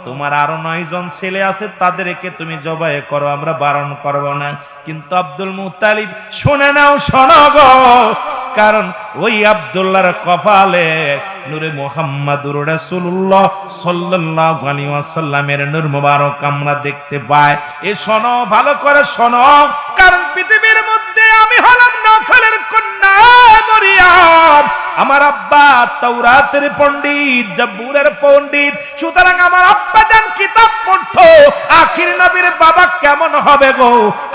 তোমার আরো 9 জন ছেলে আছে, তাদেরকে তুমি জবাই করো, আমরা বারণ করব না। কিন্তু আব্দুল মুত্তালিব শুনে নাও, শোনো গো, কারণ ওই আব্দুল্লাহর কপালে নূরে মুহাম্মাদুর রাসূলুল্লাহ সাল্লাল্লাহু আলাইহি ওয়াসাল্লামের নূর মুবারক আমরা দেখতে পাই। এ শোনো, ভালো করে শোনো, কারণ পৃথিবীর মধ্যে আমি হলাম নফলের কন্যা মরিয়ম, আমার আব্বা তাওরাতের পণ্ডিত, জাবুরের পণ্ডিত, সুতরাং আমার আব্বা জান কিতাব পড়তো, আখির নবীর বাবা কেমন হবে গো,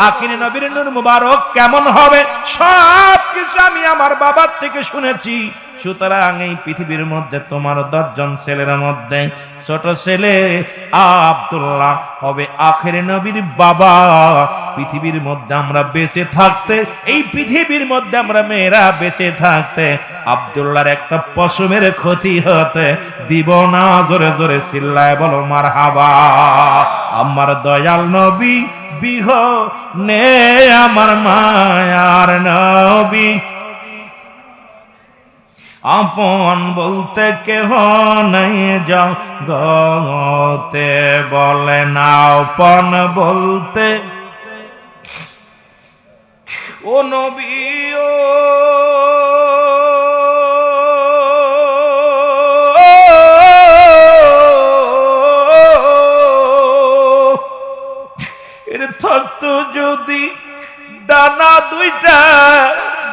আখির নবীর নূর মুবারক কেমন হবে, সব কিছু আমি আমার বাবার থেকে শুনেছি। সুতরাং এই পৃথিবীর মধ্যে তোমার 10 জন ছেলের মধ্যে ছোট ছেলে আব্দুল্লাহ হবে আখির নবীর বাবা। পৃথিবীর মধ্যে আমরা বেঁচে থাকতে, এই পৃথিবীর মধ্যে আমরা মেয়েরা বেঁচে থাকতে আব্দুল্লাহর একটা পশমের ক্ষতি হতে দিব না। জোরে জোরে চিল্লায় বলো মারহাবা। আমার দয়াল নবী বিহনে আমার মায়ার নবী, আপন বলতে কেহ নাই জগতে, বলে না আপন বলতে ও নবী ও এর থাকতো যদি ডানা দুইটা,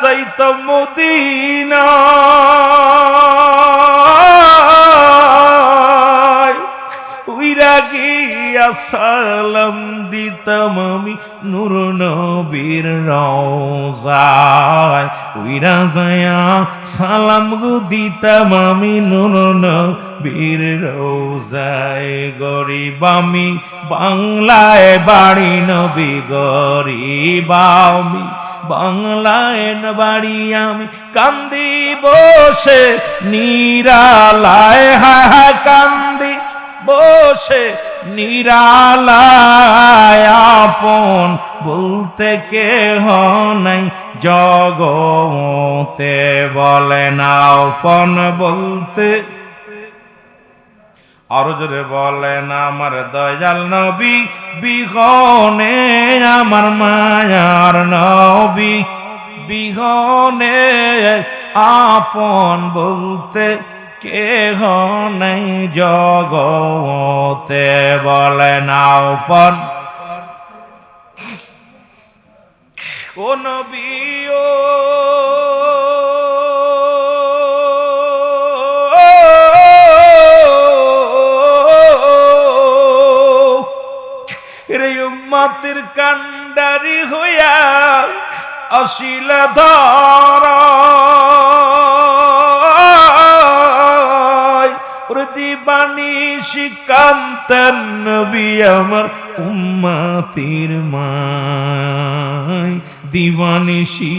যাইতাম মদিনায়, উইরা গিয়া সালাম দিতাম আমি নূর নবীর রওজায়, উইরা যায়া সালাম গো দিতাম আমি নূর নবীর রওজায়। গরিব আমি বাংলায় বাড়ি নবী, গরিব আমি বাংলায় বাড়ি, আমি কান্দি বসে নিরালায়, হায় হায় কান্দি বসে নিরালায়, আপন বলতে কেহ নাই জগতে, বলে না আপন বলতে, আরো জোরে বলেন আমার দয়াল নবী বিহনে আমার মায়ার নবী, বিহনে আপন বলতে কেহ নাই জগতে, বলেন আপন ও নবী ও উম্মতের কান্ডারি হইয়া আসিল ধরা, দিবানিশি কান্তেন নবী আমার উম্মতির মাই, দিবানিশি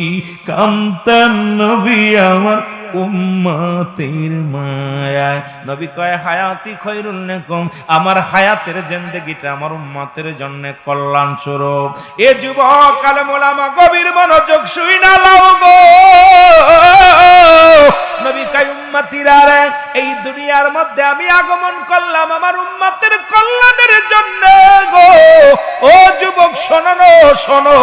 কান্তেন নবী আমার উম্মতির মায়ায়। নবী কয় হায়াতি খৈরুল লাকুম, আমার হায়াতের জিন্দেগিটা আমার উম্মতের জন্য কল্যাণ স্বরূপ। এ যুবক আলেম ওলামা গভীর মনোযোগ শুইনা লাও গো। নবী কয় উম্মতিরা রে, এই দুনিয়ার মধ্যে আমি আগমন করলাম আমার উম্মতের কল্যাণের জন্য গো। ও যুবক শোনো শোনো,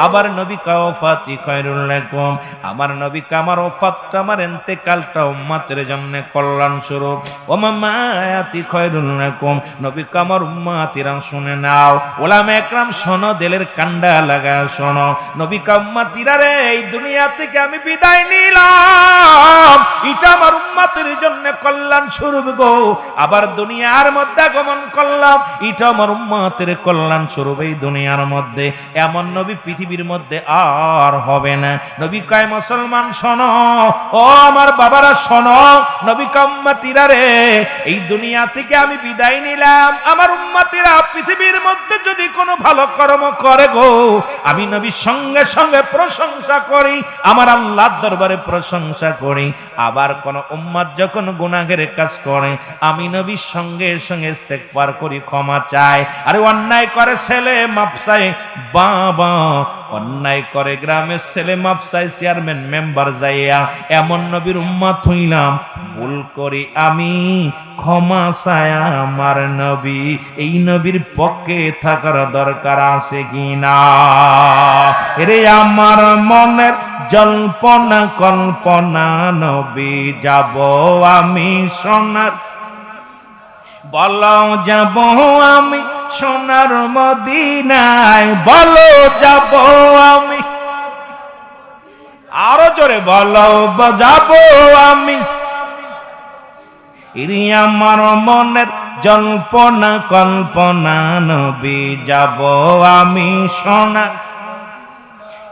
আবার নবী কা ওফাতি খৈরুল লাকুম, আমার নবী কা আমার ওফাতটা আমার ইন্তেকালটা উম্মতের জন্য কল্যাণ স্বরূপ। ও মায়াতি খৈরুল লাকুম, নবী কা আমার উম্মতিরা শুনে নাও, ওলামা একরাম শোনো, দিলের কান্ডা লাগা শোনো। নবী কা উম্মতিরা রে, এই দুনিয়া থেকে আমি বিদায় নিলাম, এটা আমার উম্মতের জন্য কল্যাণ স্বরূপ গো। আবার দুনিয়ার মধ্যে আগমন করলাম, এটা আমার উম্মতের কল্যাণ স্বরূপ। এই দুনিয়ার মধ্যে এমন নবী পৃথিবী পৃথিবীর মধ্যে আর হবে না। নবী কয় মুসলমান শোনো, ও আমার বাবারা শোনো, নবী কয় উম্মতিরা রে, এই দুনিয়া থেকে আমি বিদায় নিলাম। আমার উম্মতিরা পৃথিবীর মধ্যে যদি কোনো ভালো কর্ম করে গো, আমি নবীর সঙ্গে সঙ্গে প্রশংসা করি, আমার আল্লাহর দরবারে প্রশংসা করি। আবার কোন উম্মত যখন গুনাহের কাজ করে, আমি নবীর সঙ্গে সঙ্গে ইস্তেগফার করি, ক্ষমা চাই। আরে অন্যায় করে ছেলে মাফ চায় বাবা, অন্যায় করে গ্রামের ছেলে মাফ চায় চেয়ারম্যান মেম্বার যাইয়া, এমন নবীর উম্মত হইলাম। ভুল করি আমি, ক্ষমা চায় আমার নবী। এই নবীর পক্ষে থাকার দরকার আছে কিনা? রে আমার মনের জল্পনা কল্পনা, নবী যাব আমি সোনার, বলো যাব আমি সোনার মদিনায়, বলো যাব আমি, আরো জোরে বলো যাব আমি। ইরি আমার মনের জল্পনা কল্পনা, নবী যাব আমি সোনার।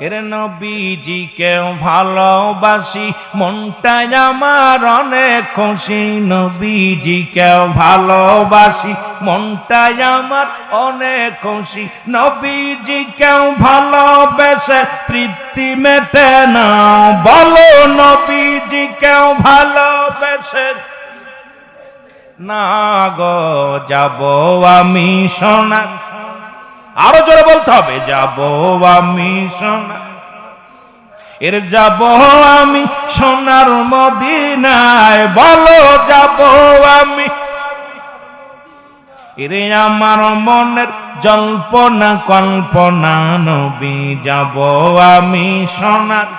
এর নবীজিকে ভালোবাসি, মনটাই আমার অনেক খুশি। নবীজিকে ভালোবাসি, মনটাই আমার অনেক খুশি। নবীজিকে ভালোবেসে তৃপ্তি মেটে না, বলো নবীজিকে ভালোবেসে না গো যাব আমি সোনার। আরো জোরে বলতে হবে, যাব আমি সোনা, এর যাব আমি সোনার মদিনায়, বলো যাব আমি। এরে আমার মনের জল্পনা কল্পনা, নবী যাব আমি সোনার।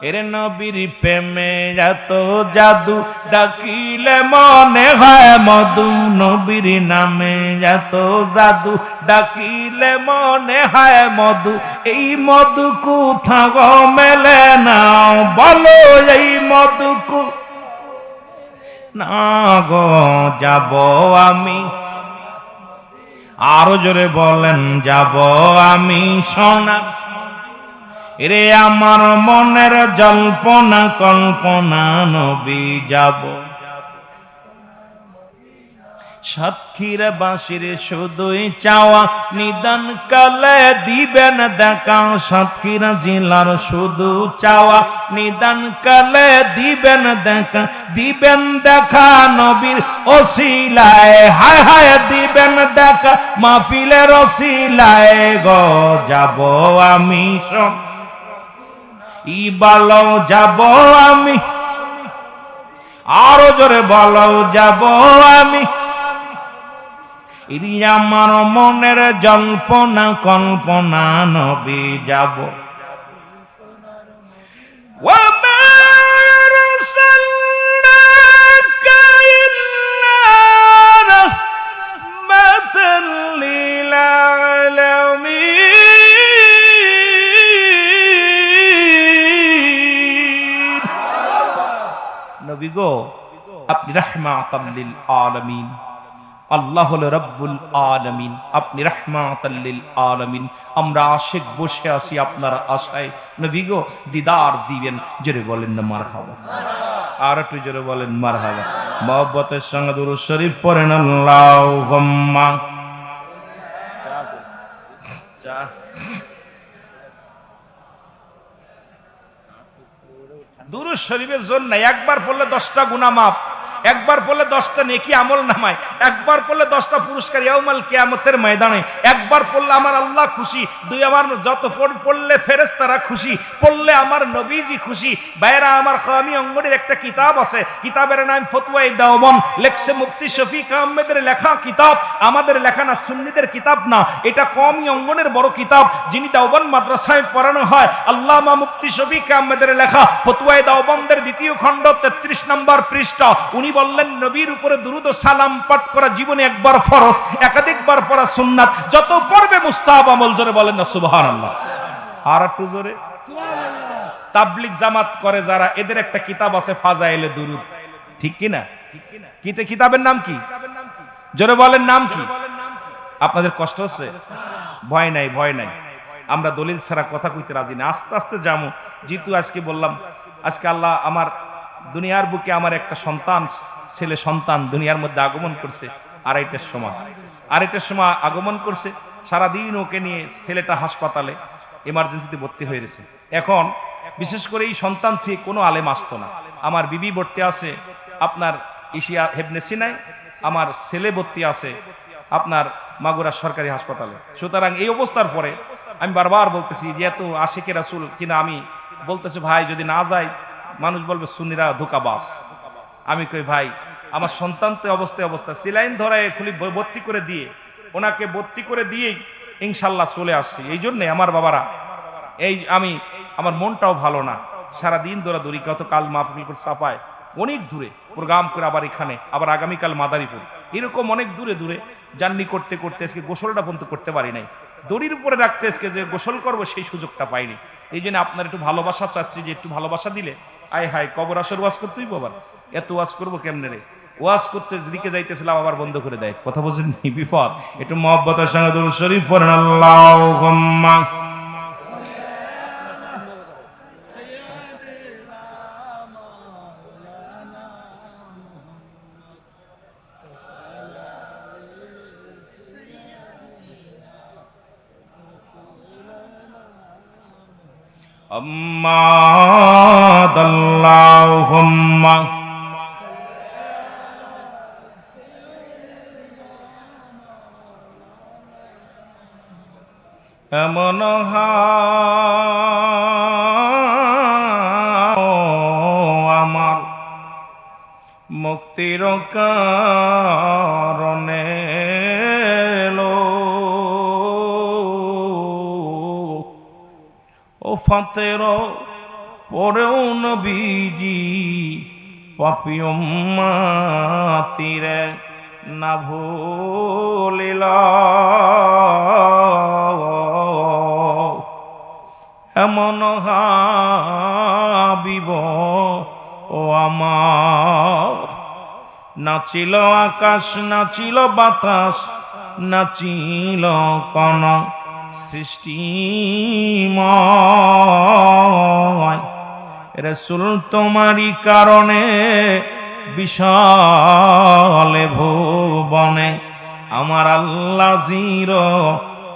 এর নবীর প্রেমে এত জাদু, ডাকিলে মনে হয় মধু। নবীর নামে এত জাদু, ডাকিলে মনে হয় মধু। এই মধু কোথাও মেলে না, বলো এই মধু না গো যাব আমি। আরো জোরে বলেন, যাব আমি সোনার। রে আমার মনের জল্পনা কল্পনা, নবী যাব। সাতক্ষীরা বাঁশির শুধুই চাওয়া, নিদান কালে দিবেন দেখা। সাতক্ষীরা জেলার শুধু চাওয়া, নিদান কালে দিবেন দেখা। দিবেন দেখা নবীর ওসিলায়, হায় হায় দিবেন দেখা মাহফিলের ওসিলায় গো যাব আমি ই বলো যাব আমি। আরো জোরে বলো যাব আমি। ইরি আমার মনের জল্পনা কল্পনা, নবী যাব। নবী গো আপনি রাহমাতাল লিল আলামিন, আল্লাহ হলো রব্বুল আলামিন, আপনি রাহমাতাল লিল আলামিন। আমরা আশিক বসে আছি আপনার আশায়, নবী গো দিদার দিবেন। জোরে বলেন না মারহাবা, আর একটু জোরে বলেন মারহাবা। মহব্বতের সঙ্গে দুরূদ শরীফ পড়েন আল্লাহুম্মা। দুরূদ শরীফের জন্য একবার পড়লে 10টা গুনাহ মাফ, একবার পড়লে 10টা নেকি আমল নামায়, একবার পড়লে 10টা পুরস্কার ইয়াউমাল কিয়ামতের ময়দানে, একবার পড়লে আমার আল্লাহ খুশি, দুই আমার যত পড়লে ফেরেশতারা খুশি, পড়লে আমার নবীজি খুশি। বাইরা আমার কওমি অঙ্গনের একটা কিতাব আছে, কিতাবের নাম ফতোয়ায়ে দেওবন্দ, লেখছে মুফতি শফিক আহমেদের লেখা কিতাব, আমাদের লেখা না, সুন্নিদের কিতাব না, এটা কওমি অঙ্গনের বড় কিতাব, যিনি দেওবন্দ মাদ্রাসায় পড়ানো হয়, আল্লামা মুফতি শফিক আহমেদের লেখা ফতোয়ায়ে দেওবন্দের 2য় খণ্ড 33 নম্বর পৃষ্ঠা। উনি বললেন নবীর উপরে দুরূদ ও সালাম পাঠ করা জীবনে একবার ফরজ, একাধিকবার পড়া সুন্নাত, যত পড়বে মুস্তাহাব আমল। জোরে বলেন না সুবহানাল্লাহ, আর একটু জোরে সুবহানাল্লাহ। তাবলীগ জামাত করে যারা, এদের একটা কিতাব আছে ফাজাইলে দুরূদ, ঠিক কি না? কিতাবের নাম কি? জোরে বলেন নাম কি? আপনাদের কষ্ট হচ্ছে? ভয় নাই, ভয় নাই। আমরা দলিল ছাড়া কথা কইতে রাজি না, আস্তে আস্তে যাবো। যেহেতু আজকে বললাম, আজকে আল্লাহ আমার দুনিয়ার বুকে আমার একটা সন্তান, ছেলে সন্তান দুনিয়ার মধ্যে আগমন করছে 2:30টার সময় আগমন করছে। সারাদিন ওকে নিয়ে ছেলেটা হাসপাতালে এমার্জেন্সিতে ভর্তি হয়ে গেছে। এখন বিশেষ করে এই সন্তান থেকে কোনো আলেম আসতো না। আমার বিবি ভর্তি আছে আপনার এশিয়া হেবনে সিনায়, আমার ছেলে ভর্তি আছে আপনার মাগুরা সরকারি হাসপাতালে। সুতরাং এই অবস্থার পরে আমি বারবার বলতেছি, যেহেতু আশিকে রাসূল কিনা, আমি বলতেছি ভাই যদি না যায় মানুষ বলবে সুন্নিরা ধোঁকাবাজ। আমি কই ভাই আমার সন্তান তো অবস্থা সিলাইন ধরায় খুলি ভর্তি করে দিয়ে, ওনাকে ভর্তি করে দিয়েই ইনশাল্লাহ চলে আসছি। এই জন্যে আমার বাবারা, আমি আমার মনটাও ভালো না, সারাদিন দৌড়াদৌড়ি। গতকাল মাহফিল করে চাপায় অনেক দূরে প্রোগ্রাম করে, আবার এখানে, আবার আগামীকাল মাদারীপুর, এরকম অনেক দূরে দূরে জার্নি করতে করতে আজকে গোসলটা পর্যন্ত করতে পারি নাই। দড়ির উপরে রাখতে আজকে যে গোসল করবো সেই সুযোগটা পাইনি। এই জন্য আপনার একটু ভালোবাসা চাচ্ছি, যে একটু ভালোবাসা দিলে আয় হায় কবর আসর ওয়াজ করতেই বাবার এত ওয়াজ করবো কেমনে রে। ওয়াজ করতে দিকে যাইতেছিলাম আবার বন্ধ করে দেয়, কথা বলছেন বিপদ। একটু মহব্বতের সঙ্গে দুরূদ শরীফ পড়েন আল্লাহুম্মা আল্লাহুম্মা এমন আমার মুক্তির কারণে ও ফাতের পরেও নবীজি পাপী উম্মতিরে না ভুলিলা। এমন হাবিব ও আমার, নাচিল আকাশ নাচিল বাতাস নাচিল কোন সৃষ্টিময়, রাসূল তোমারই কারণে বিশালে ভুবনে আমার আল্লাহ জির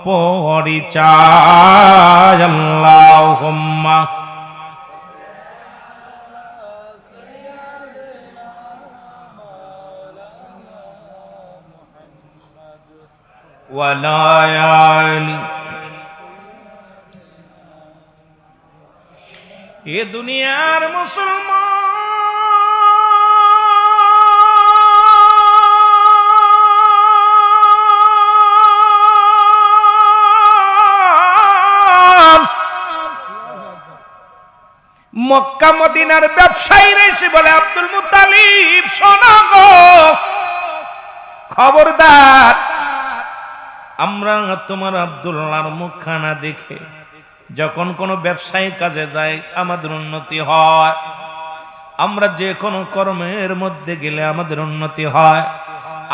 পরিচয়। আল্লাহুম্মা ওয়ালা আলি। এ দুনিয়ার মুসলমান মক্কা মদিনার ব্যবসায়ীরা এসে বলে, আব্দুল মুত্তালিব শোনো গো, খবরদার, আমরা তোমার আব্দুল্লাহর মুখখানা দেখে যখন কোনো ব্যবসায়িক কাজে যাই আমাদের উন্নতি হয়, আমরা যে কোনো কর্মের মধ্যে গেলে আমাদের উন্নতি হয়।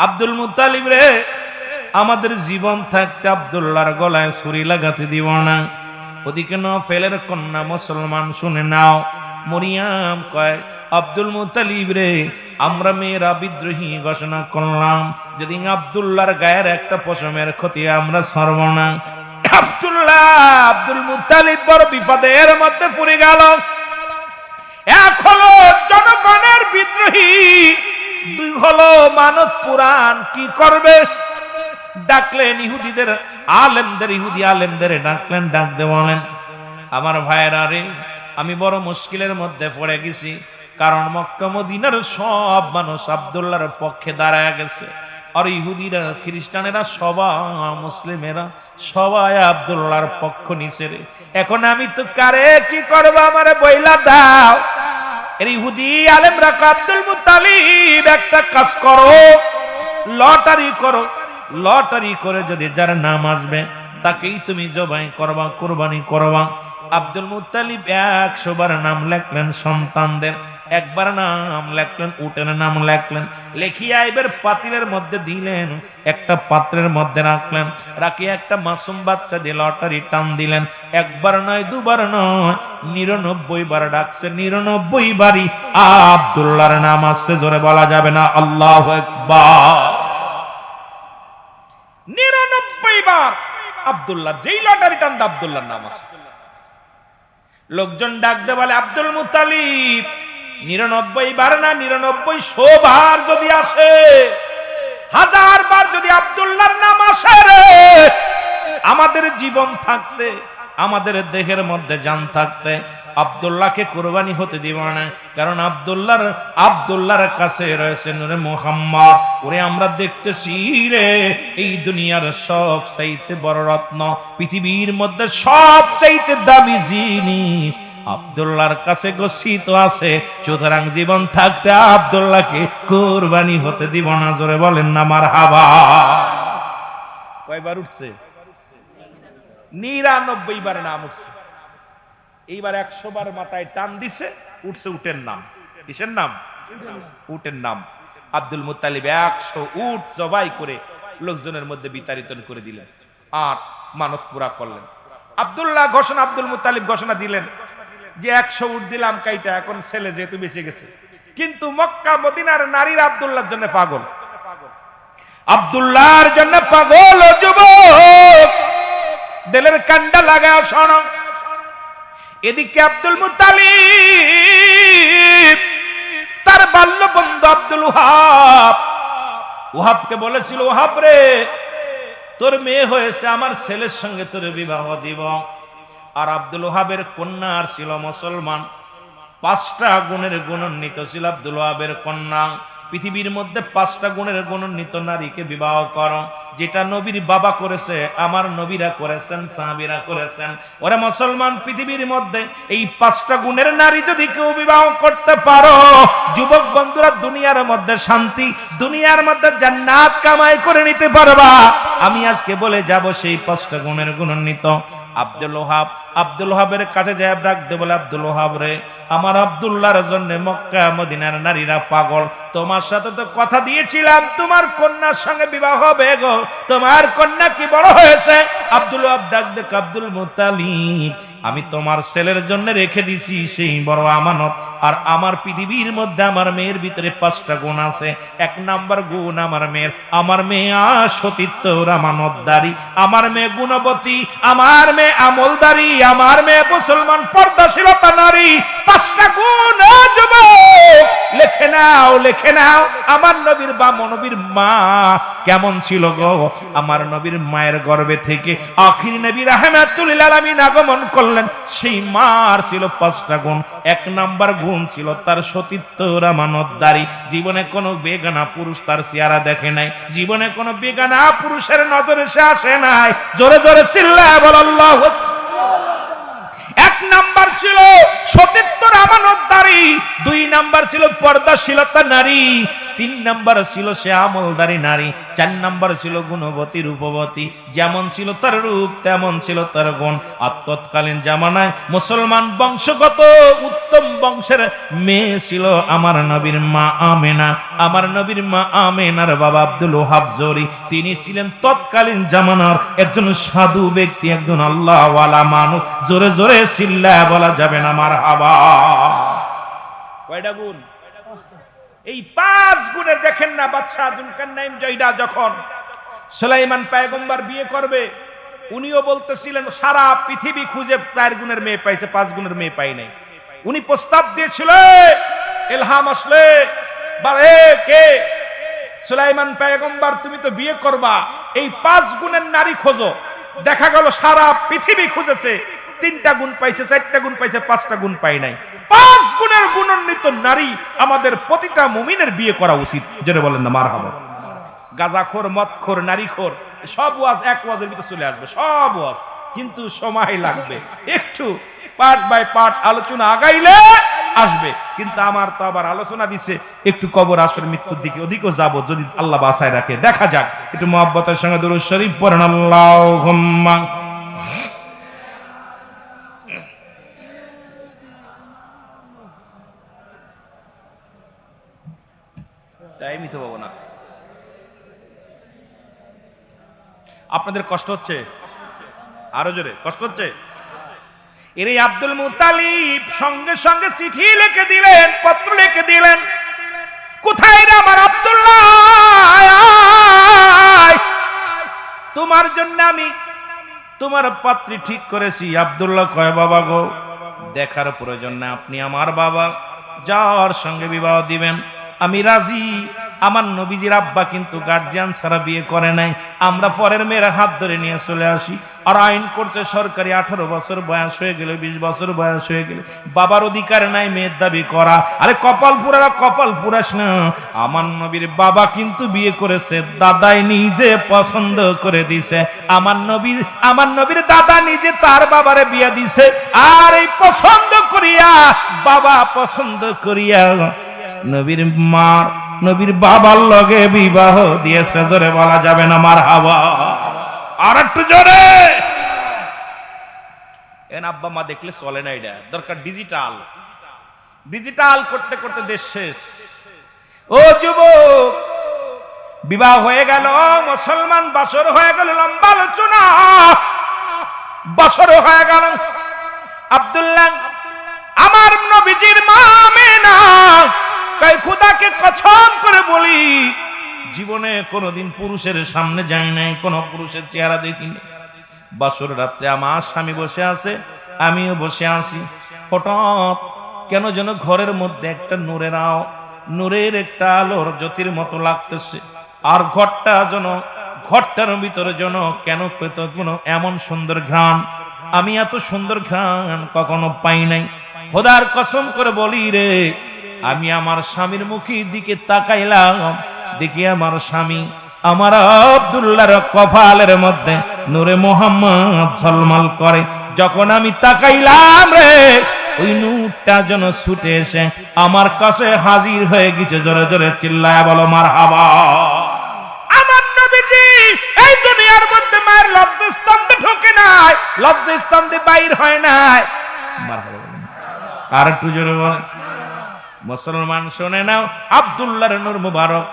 আব্দুল মুত্তালিব রে, আমাদের জীবন থাকতে আব্দুল্লাহর গলায় ছুরি লাগাতে দিব না। ওদিকে নফেলের কন্যা মুসলমান শুনে নাও, মরিয়াম কয়, আব্দুল মুত্তালিব রে, আমরা মেয়েরা বিদ্রোহী ঘোষণা করলাম, যদি আব্দুল্লাহর গায়ের একটা পশমের ক্ষতি আমরা ছাড়ব না। আব্দুল মুত্তালিব বড় বিপদের মধ্যে পড়ে গেল। এক হলো জনগণের বিদ্রোহী, দুই হলো মানত পুরাণ, কি করবে? ডাকলেন ইহুদিদের আলেমদের, ইহুদি আলেমদের ডাকলেন, ডাক দিয়ে বলেন, আমার ভাইয়েরা রে, আমি বড় মুশকিলের মধ্যে পড়ে গেছি, কারণ মক্কা মদিনার সব মানুষ আব্দুল্লাহর পক্ষে দাঁড়ায় গেছে, আর ইহুদিরা খ্রিস্টানেরা সবাই, মুসলিমেরা সবাই আব্দুল্লাহর পক্ষ নিছে রে। এখন আমি তো কারে কি করবো, আমারে বইলা দাও। এর ইহুদি আলেমরা আব্দুল মুত্তালিব একটা কাজ করো, লটারি করো, লটারি করে যদি যার নাম আসবে তাকেই তুমি জবাই করবা, কুরবানি করবা। আব্দুল মুত্তালিব 100 বার নাম লেখলেন সন্তানদের, একবার নাম লেখলেন, উটের নাম লেখলেন, লেখিয়া এবার পাতিলের মধ্যে দিলেন, একটা পাত্রের মধ্যে রাখলেন, রাখিয়া একটা মাসুম বাচ্চা দিয়ে লটারি টান দিলেন। একবার নয়, দুবার নয়, 99 বার ডাকছে, 99 বারই আব্দুল্লাহর নাম আসছে। জোরে বলা যাবে না আল্লাহু আকবার? 99 বার আব্দুল্লাহ, যেই লটারি টান আব্দুল্লাহর নাম আসে। লোকজন ডাকতে বলে, আব্দুল মুত্তালিব 99 বার না, 99 বার যদি আসে, 1000 বার যদি আব্দুল্লাহর নাম আসে রে, আমাদের জীবন থাকতে, আমাদের দেহের মধ্যে জান থাকতে আব্দুল্লাহকে কুরবানি হতে দিব না। কারণ আব্দুল্লাহর কাছে রয়েছে নূরে মুহাম্মদ। ওরে আমরা দেখতেছি রে, এই দুনিয়ার সব চাইতে বড় রত্ন, পৃথিবীর মধ্যে সব চাইতে দামি জিনিস আব্দুল্লাহর কাছে গচ্ছিত আছে। সুতরাং জীবন থাকতে আব্দুল্লাহকে কুরবানি হতে দিব না। জোরে বলেন না মারহাবা। কয়বার উঠছে? 99 বার নাম উঠছে। এইবার 100 বার মাথায় টান দিছে, উঠছে উটের নাম। কিসের নাম? উটের নাম। আব্দুল মুত্তালিব 100 উট জবাই করে লোকজনের মধ্যে বিতাড়িত করে দিলেন আর মানত পুরা করলেন। আব্দুল মুত্তালিব ঘোষণা দিলেন যে 100 উট দিলাম কাইটা, এখন ছেলে যেহেতু বেঁচে গেছে। কিন্তু মক্কা মদিনার নারীরা আব্দুল্লাহর জন্য পাগল, আব্দুল্লাহর জন্য পাগল। ও যুবক, দিলের কান্ডা লাগাও, শোনো। এদিকে আব্দুল মুত্তালিব তার বাল্য বন্ধু আব্দুল ওহাবকে বলেছিল, ওহাব রে, তোর মেয়ে হয়েছে, আমার ছেলের সঙ্গে তোর বিবাহ দিব। আর আব্দুল ওহাবের কন্যা আর ছিল মুসলমান, 5টা গুণের গুণান্বিত ছিল আব্দুল ওহাবের কন্যা। পৃথিবীর মধ্যে 5টা গুণের গুণান্বিত নারীকে বিবাহ করো, যেটা নবীর বাবা করেছে, আমার নবীরা করেছেন, সাহাবীরা করেছেন। ওরে মুসলমান, পৃথিবীর মধ্যে এই 5টা গুণের নারী যদি কেউ বিবাহ করতে পারো, যুবক বন্ধুরা, দুনিয়ার মধ্যে শান্তি, দুনিয়ার মধ্যে জান্নাত কামাই করে নিতে পারবা। আমি আজকে বলে যাব সেই 5টা গুণের গুণান্বিত আব্দুল ওহাবের কাছে যায়, ডাকতে বলে, আব্দুল ওহাব রে, আমার আব্দুল্লাহর জন্য মক্কা মদিনার নারীরা পাগল। তোমার সাথে তো কথা দিয়েছিলাম তোমার কন্যার সঙ্গে বিবাহ হবে গো, তোমার কন্যা কি বড় হয়েছে? আব্দুল ওহাব ডাক দে, আব্দুল মুত্তালিব, আমি তোমার ছেলের জন্য রেখে দিছি সেই বড় আমানত। আর আমার পৃথিবীর মধ্যে আমার মেয়ের ভিতরে 5টা গুণ আছে। 1 নাম্বার গুণ আমার মেয়ে সতীত্বর আমানতদারি, আমার মেয়ে গুণবতী, আমার মেয়ে আমলদারি, আমার মেয়ে মুসলমান পর্দাশীলতা নারী। 5টা গুণ যুবক লিখে নাও, লিখে নাও। আমার নবীর নবীর মা কেমন ছিল গো? আমার নবীর মায়ের গর্ভে থেকে আখির নবী রাহমাতুল লিল আলামিন আগমন করলেন, সেই মার ছিল 5টা গুণ। 1 নাম্বার গুণ ছিল তার সতীত্বর আমানতদারি। জীবনে কোনো বেগানা পুরুষ তার চেহারা দেখে নাই, জীবনে কোনো বেগানা পুরুষের নজরে সে আসে নাই। জোরে জোরে চিল্লায় বল আল্লাহু আকবার। 1 নাম্বার ছিল সতীত্বর আমানতদারি, 2 নাম্বার ছিল পর্দাশীলতা নারী, 3 নাম্বার ছিল সে আমলদারি নারী, 4 নাম্বার ছিল গুণবতী রূপবতী। যেমন ছিল তার রূপ, তেমন ছিল তার গুণ। আর তৎকালীন জামানায় মুসলমান বংশগত উত্তম বংশের মেয়ে ছিল আমার নবীর মা আমেনা। আমার নবীর মা আমেনার বাবা আব্দুল ওহাব জরি, তিনি ছিলেন তৎকালীন জামানার একজন সাধু ব্যক্তি, একজন আল্লাহওয়ালা মানুষ। জোরে জোরে চিল্লায় বলা যাবে না মারহাবা। কয়টা গুণ? এই 5 গুণের দেখেন না, বাদশা যুলকারনাইন জয়দা যখন সুলাইমান পয়গম্বর বিয়ে করবে, উনিও বলতেছিলেন সারা পৃথিবী খুঁজে 4 গুণের মেয়ে পাইছে, 5 গুণের মেয়ে পাই নাই। উনি প্রস্তাব দিয়েছিল, ইলহাম আসলে বারে কে সুলাইমান পয়গম্বর, তুমি তো বিয়ে করবা, এই 5 গুণের নারী খোঁজো। দেখা গেল সারা পৃথিবী খুঁজেছে, 3টা গুণ পাইছে, 4টা গুণ পাইছে, 5টা গুণ পাই নাই। 5 গুণের গুণান্বিত নারী আমাদের প্রতিটা মুমিনের বিয়ে করা উচিত। যেটা বলেন না মারহাবা। গাঁজাখোর, মদখোর, নারীখোর সব ওয়াজ এক ওয়াজের ভিতরে চলে আসবে, সব ওয়াজ, কিন্তু সময় লাগবে। একটু পার্ট বাই পার্ট আলোচনা আগাইলে আসবে। কিন্তু আমার তো আবার আলোচনা দিছে একটু কবর আসর মৃত্যুর দিকে, ওদিকেও যাব যদি আল্লাহ বাঁচায় রাখে। দেখা যাক, একটু মুহাব্বতের সঙ্গে দুরূদ শরীফ পড়েন। আল্লাহুম্মা টাইমই তো পাবো না। আপনাদের কষ্ট হচ্ছে? আরো জোরে কষ্ট হচ্ছে? এর আব্দুল মুত্তালিব সঙ্গে সঙ্গে চিঠি লিখে দিলেন, পত্র লিখে দিলেন, কোথায় রে আমার আব্দুল্লাহ, তোমার জন্য আমি তোমার পাত্রী ঠিক করেছি। আব্দুল্লাহ কয়, বাবা গো, দেখার প্রয়োজন না, আপনি আমার বাবা, যার সঙ্গে বিবাহ দিবেন আমি রাজি। আমার নবীজির আব্বা কিন্তু গার্জিয়ান ছাড়া বিয়ে করে নাই। আমরা পরের মেয়ের হাত ধরে নিয়ে চলে আসি, আর আইন করছে সরকারি 18 বছর বয়স হয়ে গেলে, 20 বছর বয়স হয়ে গেলে বাবার অধিকার নাই মেয়ের দাবি করা। আরে কপাল পুরারা কপাল পুরাস না, আমার নবীর বাবা কিন্তু বিয়ে করেছে, দাদাই নিজে পছন্দ করে দিছে। আমার নবীর দাদা নিজে তার বাবারে বিয়ে দিছে, আর এই পছন্দ করিয়া, বাবা পছন্দ করিয়া নবীর বাবার লগে বিবাহ দিয়েছে। জোরে বলা যাবে না মারহাবা? আর একটু জোরে। এন আব্বা মা দেখলে চলে না, এটা দরকার ডিজিটাল করতে করতে দেশ শেষ। ও যুবক, বিবাহ হয়ে গেল, মুসলমান বাসর হয়ে গেল, লম্বা আলোচনা, বাসর হয়ে গেল। আব্দুল্লাহ আমার নবীজির মা আমেনা কয়, খোদাকে কসম করে বলি, জীবনে কোনোদিন পুরুষের সামনে যাই নাই, কোন পুরুষের চেহারা দেখিনি। বাসর রাত্রে আমার স্বামী বসে আছে, আমিও বসে আছি। হঠাৎ কেন যেন ঘরের মধ্যে একটা নূরের একটা আলোর জ্যোতির মতো লাগতেছে, আর ঘরটার ভিতরে যেন কেন কোনো এমন সুন্দর ঘ্রাণ, আমি এত সুন্দর ঘ্রাণ কখনো পাই নাই। খোদার কসম করে বলি রে, আমি আমার স্বামীর মুখের দিকে তাকাইলাম, দেখি আমার স্বামী আমার আব্দুল্লাহর কপালের মধ্যে নূরে মুহাম্মদ ঝলমল করে। যখন আমি তাকাইলাম রে, ওই নূরটা যেন ছুটে এসে আমার কাছে হাজির হয়ে গেছে। জোরে জোরে চিল্লায়া বলো মারহাবা। আমার নবীজি এই দুনিয়ার মধ্যে মায়ের লজ্জাস্থানে ঢোকে নাই, লজ্জাস্থানে বাইর হয় নাই। মারহাবা। আর একটু জোরে বলেন। মুসলমান শুনে নাও, আব্দুল্লাহর নূর মুবারক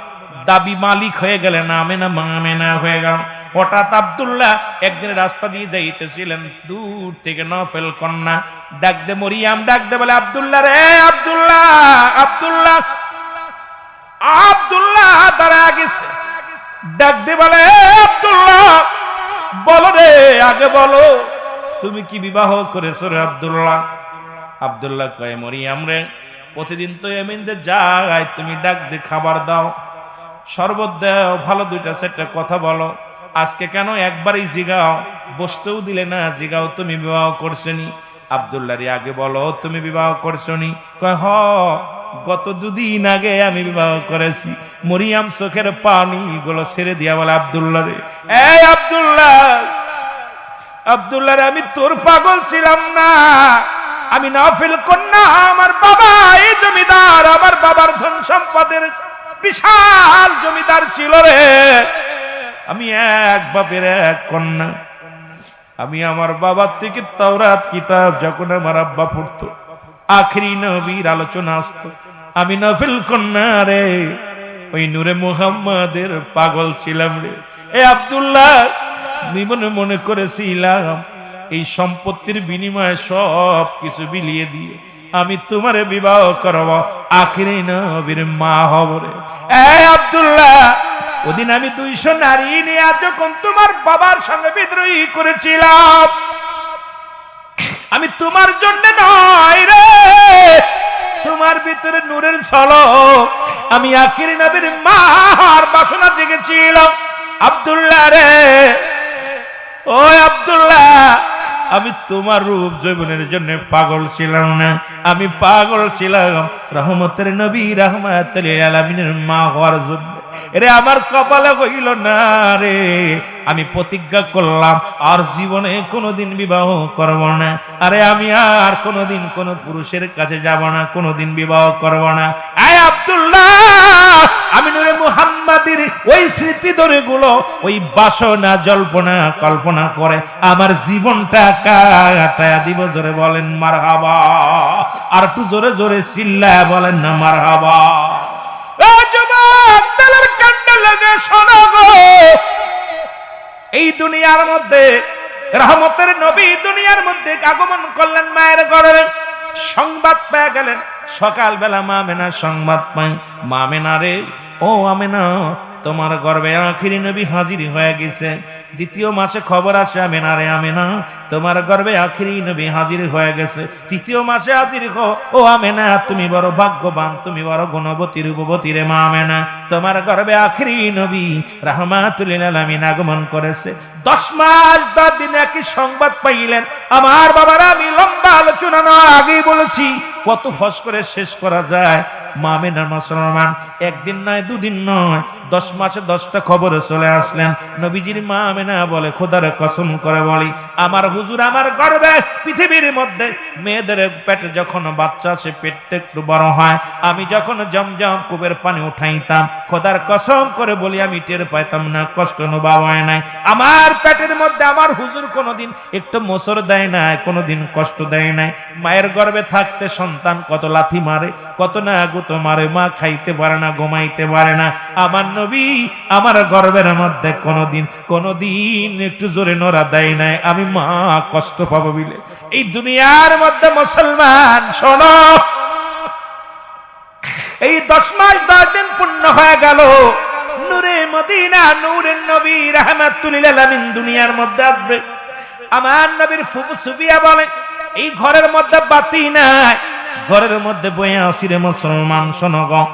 দাবি মালিক হয়ে গেলেন, আমেনা হয়ে গেল। হঠাৎ আব্দুল্লাহ একদিন রাস্তা দিয়ে যাইতেছিলেন, দূর থেকে নফল কন্যা ডাক দে, মরিয়াম ডাক দে, বলে আব্দুল্লাহ রে, আব্দুল্লাহ দাঁড়া গেছে। ডাক দে বলে, আব্দুল্লাহ বলো রে, আগে বলো তুমি কি বিবাহ করেছো রে আব্দুল্লাহ? আব্দুল্লাহ কয়, মরিয়াম রে, প্রতিদিন তো এমনিতে যাই, তুমি ডাক দিয়ে খাবার দাও, শরবত দাও, ভালো 2-4টা কথা বলো, আজকে কেন একবারই জিগাও, বসতেও দিলে না, জিগাও তুমি বিবাহ করছনি? আব্দুল্লাহ রে, আগে বলো তুমি বিবাহ করছনি? কয়, হ, গত 2 দিন আগে আমি বিবাহ করেছি। মরিয়াম চোখের পানি গুলো ছেড়ে দিয়া বলে, আব্দুল্লাহ রে, এই আব্দুল্লাহ রে, আমি তোর পাগল ছিলাম না, আমি নাফিল কন্যা, আমার বাবা এই জমিদার, আমার বাবার ধন সম্পদের বিশাল জমিদার ছিল রে, আমি এক বাপের এক কন্যা। আমি আমার বাবার থেকে তাওরাত কিতাব যখন আমার আব্বা পড়তো, আখেরি নবীর আলোচনা আসতো, আমি নাফিল কন্যা রে, ওই নূরে মুহাম্মাদের পাগল ছিলাম রে। এ আব্দুল্লাহ, মনে করেছিলাম এই সম্পত্তির বিনিময়ে সব কিছু বিলিয়ে দিয়ে আমি তোমারে বিবাহ করব, আখেরি নবীর মা হব রে। এই আব্দুল্লাহ, ওদিন আমি 200 নারী নিয়ে যখন তোমার বাবার সঙ্গে বিদ্রোহী করেছিলাম, আমি তোমার জন্য নয় রে, তোমার ভিতরে নূরের ঝলক, আমি আখেরি নবীর মার বাসনা জেগেছিলাম। আব্দুল্লাহ রে, ও আব্দুল্লাহ, আমি তোমার রূপ যৌবনের জন্য পাগল ছিলাম না, আমি পাগল ছিলাম রহমতের নবী রাহমাতুল আলামিনের মা হওয়ার জন্য। রে আমার কপালে হইল না রে, আমি প্রতিজ্ঞা করলাম আর জীবনে কোনোদিন বিবাহ করব না। আরে আমি আর কোনোদিন কোন পুরুষের কাছে যাব না, কোনোদিন বিবাহ করব না। আয় আব্দুল্লাহ, আমি নূরে মুহাম্মাদের ওই স্মৃতি ধরে গুলো, ওই বাসনা জল্পনা কল্পনা করে আমার জীবনটা কাটায়া দিব। জোরে বলেন মারহাবা। আর একটু জোরে জোরে চিল্লায়া বলেন না মারহাবা। ও যুবক, যুগে শোনো গো, এই দুনিয়ার মধ্যে রহমতের নবী দুনিয়ার মধ্যে আগমন করলেন। মায়ের ঘরে সংবাদ পেয়ে গেলেন। সকালবেলা মা আমেনা সংবাদ পাই, মা আমেনা রে, ও আমেনা, তোমার গর্ভে আখিরি নবী হাজির হয়ে গেছে। দ্বিতীয় মাসে খবর আসে, আমেনা রে আমেনা, তোমার গর্ভে আখিরি নবী হাজির হয়ে গেছে। তৃতীয় মাসে হাজির হো, ও আমেনা, তুমি বড় ভাগ্যবান, তুমি বড় গুণবতী রূপবতী রে মা আমেনা, তোমার গর্ভে আখিরি নবী রাহমাতুল লিল আলামিন আগমন করেছে। 10 মাস 10 দিন একই সংবাদ পাইলেন। আমার বাবারা, আমি লম্বা আলোচনা না আগেই বলেছি, কত ফস করে শেষ করা যায়। মা আমেনা মুসলমান, একদিন নয়, দুদিন নয়, 10 মাসে 10টা খবরে চলে আসলেন। নবীজির মা আমেনা বলে, খোদার কসম করে বলি, আমার হুজুর আমার গর্ভে পৃথিবীর মধ্যে মেয়েদের পেটে যখন বাচ্চা আসে, পেটটা একটু বড় হয়, আমি যখন জমজম কূপের পানি উঠাইতাম, খোদার কসম করে বলি, আমি টের পাইতাম না, কষ্ট অনুভব হয় নাই। আমার পেটের মধ্যে আমার হুজুর কোনোদিন একটু মোসর দেয় না, কোনোদিন কষ্ট দেয় নাই। মায়ের গর্ভে থাকতে সন্তান কত লাথি মারে, কত না গুতো মারে, মা খাইতে পারে না, ঘুমাইতে পারে না। আমার নবী আমার গর্ভের মধ্যে কোনোদিন একটু জোরে নড়া দেয় নাই, আমি মা কষ্ট পাবো বলে। এই দুনিয়ার মধ্যে মুসলমান শোনো, এই 10 মাস 10 দিন পূর্ণ হয়ে গেল। নূরে মদিনা, নূরের নবী রাহমাতুল লিল আলামিন দুনিয়ার মধ্যে আসবে। আমার নবীর ফুফু সুফিয়া বলে, এই ঘরের মধ্যে বাতি নাই, ঘরের মধ্যে বয়ে আসি রে মুসলমান, শোনো গো।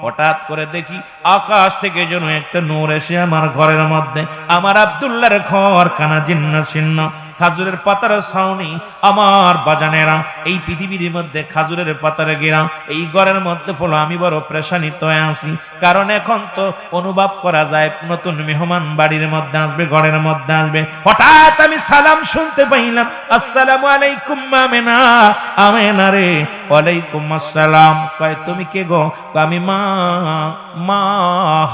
হঠাৎ করে দেখি আকাশ থেকে যেন একটা নূর এসে আমার ঘরের মধ্যে। আমার আব্দুল্লাহর ঘর কানা জিন্ন ছিন্ন, খাজুরের পাতার ছাউনি। আমার বাজানেরা, এই পৃথিবীর মধ্যে খাজুরের পাতার ঘেরা এই ঘরের মধ্যে ফলো আমি বড় প্রেশানিত হয়ে আছি। কারণ এখন তো অনুভব করা যায় নতুন মেহমান বাড়ির মধ্যে আসবে, ঘরের মধ্যে আসবে। হঠাৎ আমি সালাম শুনতে পাইলাম, আসসালামু আলাইকুম আমেনা। আমেনা রে, ওয়ালাইকুম আসসালাম। কয় তুমি কে গো? আমি মা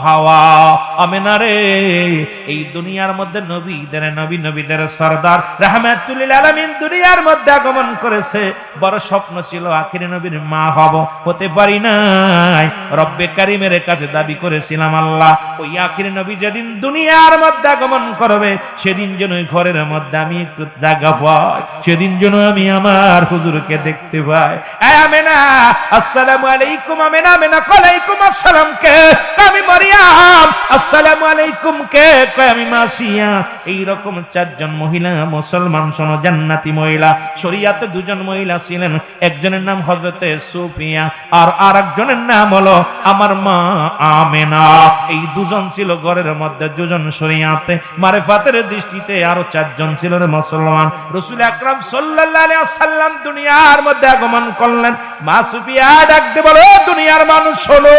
হাওয়া। আমেনা রে, এই দুনিয়ার মধ্যে নবীদের সরদার রাহমাতুল লিল আলামিন দুনিয়ার মধ্যে আগমন করেছে। বড় স্বপ্ন ছিল আখিরি নবীর মা হব, হতে পারি নাই। রব্বে কারীমের কাছে দাবি করেছিলাম, আল্লাহ ওই আখিরি নবী যেদিন দুনিয়ার মধ্যে আগমন করবে, সেদিন যেন ওই ঘরের মধ্যে আমি একটু জায়গা পাই, সেদিন যেন আমি আমার হুজুরকে দেখতে পাই। আমেনা, আসসালামু আলাইকুম। আমেনা, আমেনা ওয়ালাইকুম আসসালাম। কে? আমি মারিয়াম। আসসালামু আলাইকুম। কে? আমি মাসিয়া। এই রকম 4 জন মহিলা মুসলমান, শোনো, জান্নাতি মহিলা। শরীয়তে 2 জন মহিলা ছিলেন, একজনের নাম হযরতে সুফিয়া আর আরেকজনের নাম হলো আমার মা আমেনা। এই 2 জন ছিল ঘরের মধ্যে, 2 জন শরীয়তে মারিফাতের দৃষ্টিতে আরো 4 জন ছিল মুসলমান। রাসূল আকরাম সাল্লাল্লাহু আলাইহি ওয়াসাল্লাম দুনিয়ার মধ্যে আগমন করলেন। মা সুফিয়া ডাকতে বলে, দুনিয়ার মানুষ শোনো,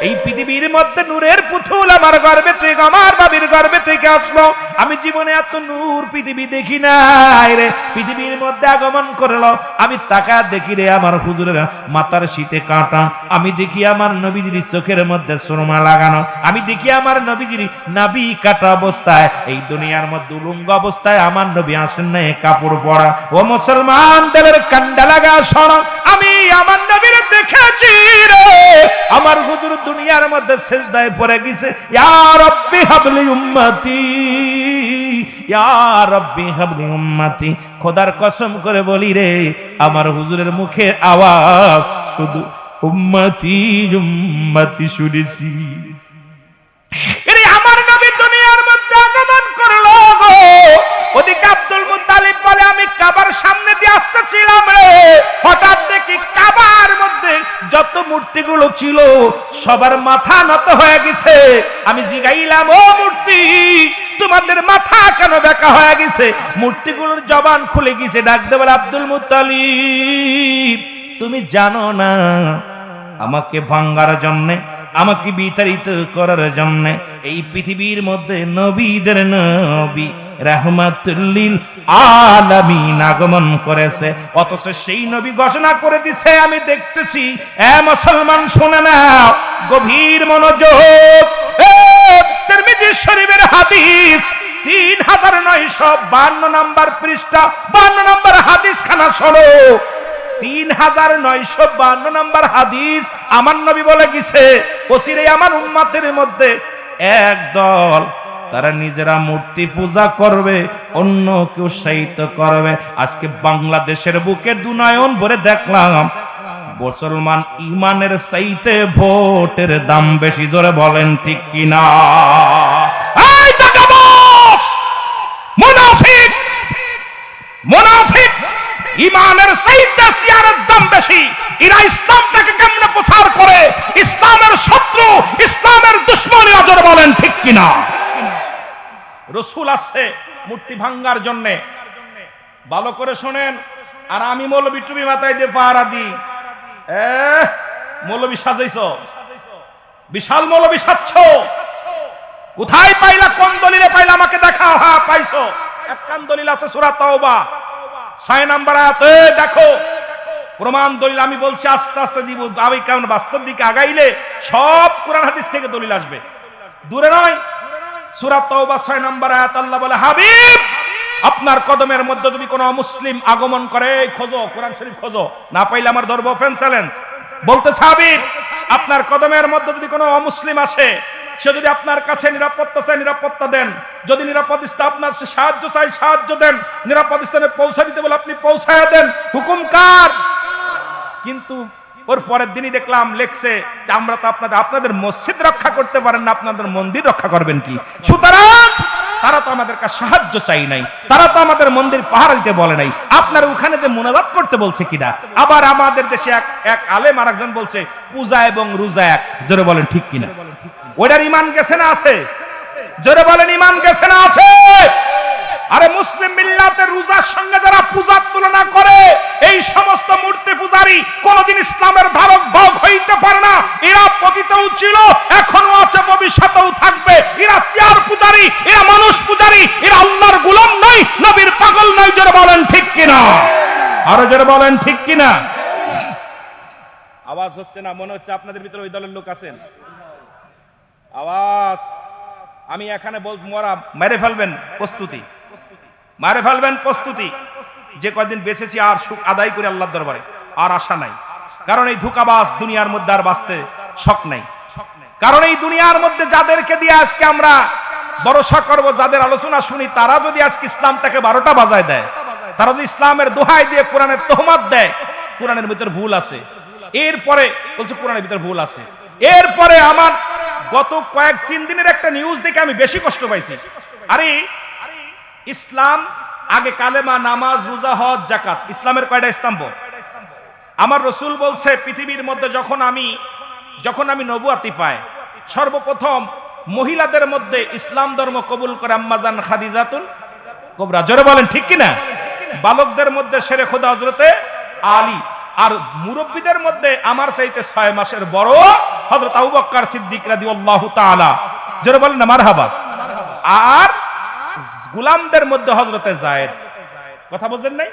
এই পৃথিবীর মধ্যে নূরের পুতুল আমার গর্ভে থেকে, আমার বাবির গর্ভে থেকে আসলো। আমি জীবনে এত নূর পৃথিবী দেখি নাই রে। পৃথিবীর মধ্যে আগমন করলো, আমি তাকা দেখি রে আমার হুজুরের মাথার শীতে কাঁটা, আমি দেখি আমার নবীজির চোখের মধ্যে সুরমা লাগানো, আমি দেখি আমার নবীজির নাভি কাটা অবস্থায়, এই দুনিয়ার মধ্যে উলঙ্গ অবস্থায় আমার নবী আসেন না কাপড় পরা। ও মুসলমান, দেবের কান্ডা লাগা শোনো, আমি আমার নবীর দেখেছি রে। আমার হুজুর দুনিয়ার মধ্যে সিজদায় পড়ে গেছে, ইয়া রাব্বি হাবলি উম্মতি, ইয়া রাব্বি হাবলি উম্মতি। খোদার কসম করে বলি রে, আমার হুজুরের মুখে আওয়াজ শুধু উম্মতি উম্মতি শুনেছি। এরে আমার নবী দুনিয়ার মধ্যে আগমন করলো গো। ওদিকে আব্দুল মুত্তালিব বলে, আমি কাবার সামনে দিয়ে আসতেছিলাম রে, হঠাৎ দেখি কাবার মধ্যে যত মূর্তিগুলো ছিল সবার মাথা নত হয়ে গেছে। আমি জিগাইলাম, ও মূর্তি, তোমাদের মাথা কেন বেঁকা হয়ে গেছে? মূর্তিগুলোর জবান খুলে গেছে। ডাকতে বলে, আব্দুল মুত্তালিব, তুমি জানো না, আমাকে ভাঙার জন্য, আমাকে বিতাড়িত করার জন্য এই পৃথিবীর মধ্যে নবীদের নবী রাহমাতুল লিল আলামিন আগমন করেছে। অথচ সেই নবী ঘোষণা করে দিছে, আমি দেখতেছি। মুসলমান শোনে না, গভীর মনোযোগ। তিরমিজি শরীফের হাদিস 3952 নম্বর পৃষ্ঠা, 52 নম্বর হাদিস খানা শোনো। 3952 নম্বর হাদিস আমার নবী বলে গেছে, অচিরেই আমার উম্মতের মধ্যে একদল তারা নিজেরা মূর্তি পূজা করবে, অন্য কেউ উৎসাহিত করবে। আজকে বাংলাদেশের বুকে দুনয়ন ভরে দেখলাম মুসলমান ইমানের চাইতে ভোটের দাম বেশি। জোরে বলেন ঠিক কিনা? এই দাগাবাজ মুনাফিক, মুনাফিক ইমানের চাইতে সিয়ারের দাম বেশি। এরা ইসলামটাকে কেমনে প্রচার করে, ইসলামের শত্রু, ইসলামের দুশমন। জোরে বলেন ঠিক কিনা? রসুল আছে মূর্তি ভাঙ্গার জন্য, ভালো করে শোনেন। আর আমি মৌলবি টুবি মাথায় দিয়ে পাহারা দিই। মৌলবি সাজাইছ, বিশাল মৌলবি সাজছ, কোথায় পাইলা? কোন দলিলে পাইলা? আমাকে দেখাও। হ্যাঁ পাইছো, একখান দলিল আছে সূরা তাওবা 6 নম্বর আয়াতে, দেখো প্রমাণ দলিল। আমি বলছি আস্তে আস্তে দিব, আমি কেমন বাস্তব দিকে আগাইলে সব কোরআন হাদিস থেকে দলিল আসবে, দূরে নয়। সূরা তাওবা 6 নম্বর আয়াত আল্লাহ বলে, হাবিব আপনার কদমের মধ্যে যদি কোনো মুসলিম আগমন করে, খোঁজো, কোরআন শরীফ খোঁজো, না পাইলে আমার ধরবো অফেন্স চ্যালেঞ্জ। বলতেছে হাবিব আপনার কদমের মধ্যে যদি কোনো অমুসলিম আসে, সে যদি আপনার কাছে নিরাপত্তা চায় নিরাপত্তা দেন, যদি নিরাপদ স্থানে আপনার সাহায্য চাই সাহায্য দেন, নিরাপদ স্থানে পৌঁছা দিতে বলে আপনি পৌঁছায় দেন। হুকুম কার? কিন্তু ওর পরের দিনই দেখলাম লেখছে যে আমরা তো আপনাদের মসজিদ রক্ষা করতে পারেন না, আপনাদের মন্দির রক্ষা করবেন কি? সুতরাং তারা তো আমাদের কাছে সাহায্য চাই নাই, তারা তো আমাদের মন্দির পাহারা দিতে বলে নাই, আপনার ওখানে যে মুনাজাত করতে বলছে কিনা। আবার আমাদের দেশে এক আলেম আর একজন বলছে পূজা এবং রোজা এক। জোরে বলেন ঠিক কিনা? ওটার ইমান গেছে না আছে? জোরে বলেন ইমান গেছে না আছে? আরে মুসলিম মিল্লাতের রোজার সঙ্গে যারা পূজার তুলনা করে, এই সমস্ত মূর্তি পূজারী কোনদিন ইসলামের ধারক বাহক হইতে পারে না। এরা পতিতও ছিল, এখনো আছে, ভবিষ্যতেও থাকবে। এরা চেয়ার পূজারী, এরা মানুষ পূজারী, এরা আল্লাহর গোলাম নয়, নবীর পাগল নয়। জোরে বলেন ঠিক কিনা? আরো জোরে বলেন ঠিক কিনা? আওয়াজ হচ্ছে না, মনে হচ্ছে আপনাদের ভিতরে ওই দলের লোক আছেন। আওয়াজ আমি এখানে মেরে ফেলবেন প্রস্তুতি, মারে ফেলবেন প্রস্তুতি। যে কয়দিন বেঁচেছি আর সুখ আদায় করে আল্লাহর দরবারে, আর আশা নাই। কারণ এই ধোঁকাবাজ দুনিয়ার মধ্যে আর বাঁচতে শখ নাই। কারণ এই দুনিয়ার মধ্যে যাদেরকে দিয়ে আজকে আমরা ভরসা করব, যাদের আলোচনা শুনি, তারা যদি আজকে ইসলামটাকে 12টা বাজায় দেয়, তারা যদি ইসলামের দোহাই দিয়ে কোরআনের তোহমাত দেয়, কোরআনের ভিতর ভুল আছে। এরপরে বলছে কোরআনের ভিতর ভুল আছে। এরপরে আমার গত কয়েক 3 দিনের একটা নিউজ দেখে আমি বেশি কষ্ট পাইছি। আরে ইসলাম আগে কালেমা, নামাজ, রোজা, হজ, যাকাত, ইসলামের কয়টা স্তম্ভ? আমার রাসূল বলছে পৃথিবীর মধ্যে যখন আমি নবুয়াতি পাই, সর্বপ্রথম মহিলাদের মধ্যে ইসলাম ধর্ম কবুল করে আম্মাজান খাদিজাতুল কুবরা। জোরে বলেন ঠিক কিনা? বালকদের মধ্যে শেরে খোদা হযরতে আলী, আর মুরব্বীদের মধ্যে আমার চাইতে 6 মাসের বড় হযরত আবু বকর সিদ্দিক রাদিয়াল্লাহু তাআলা। জোরে বলেন না মারহাবা। আর গোলামদের মধ্যে হযরতে যায়েদ। কথা বুঝেন নাই?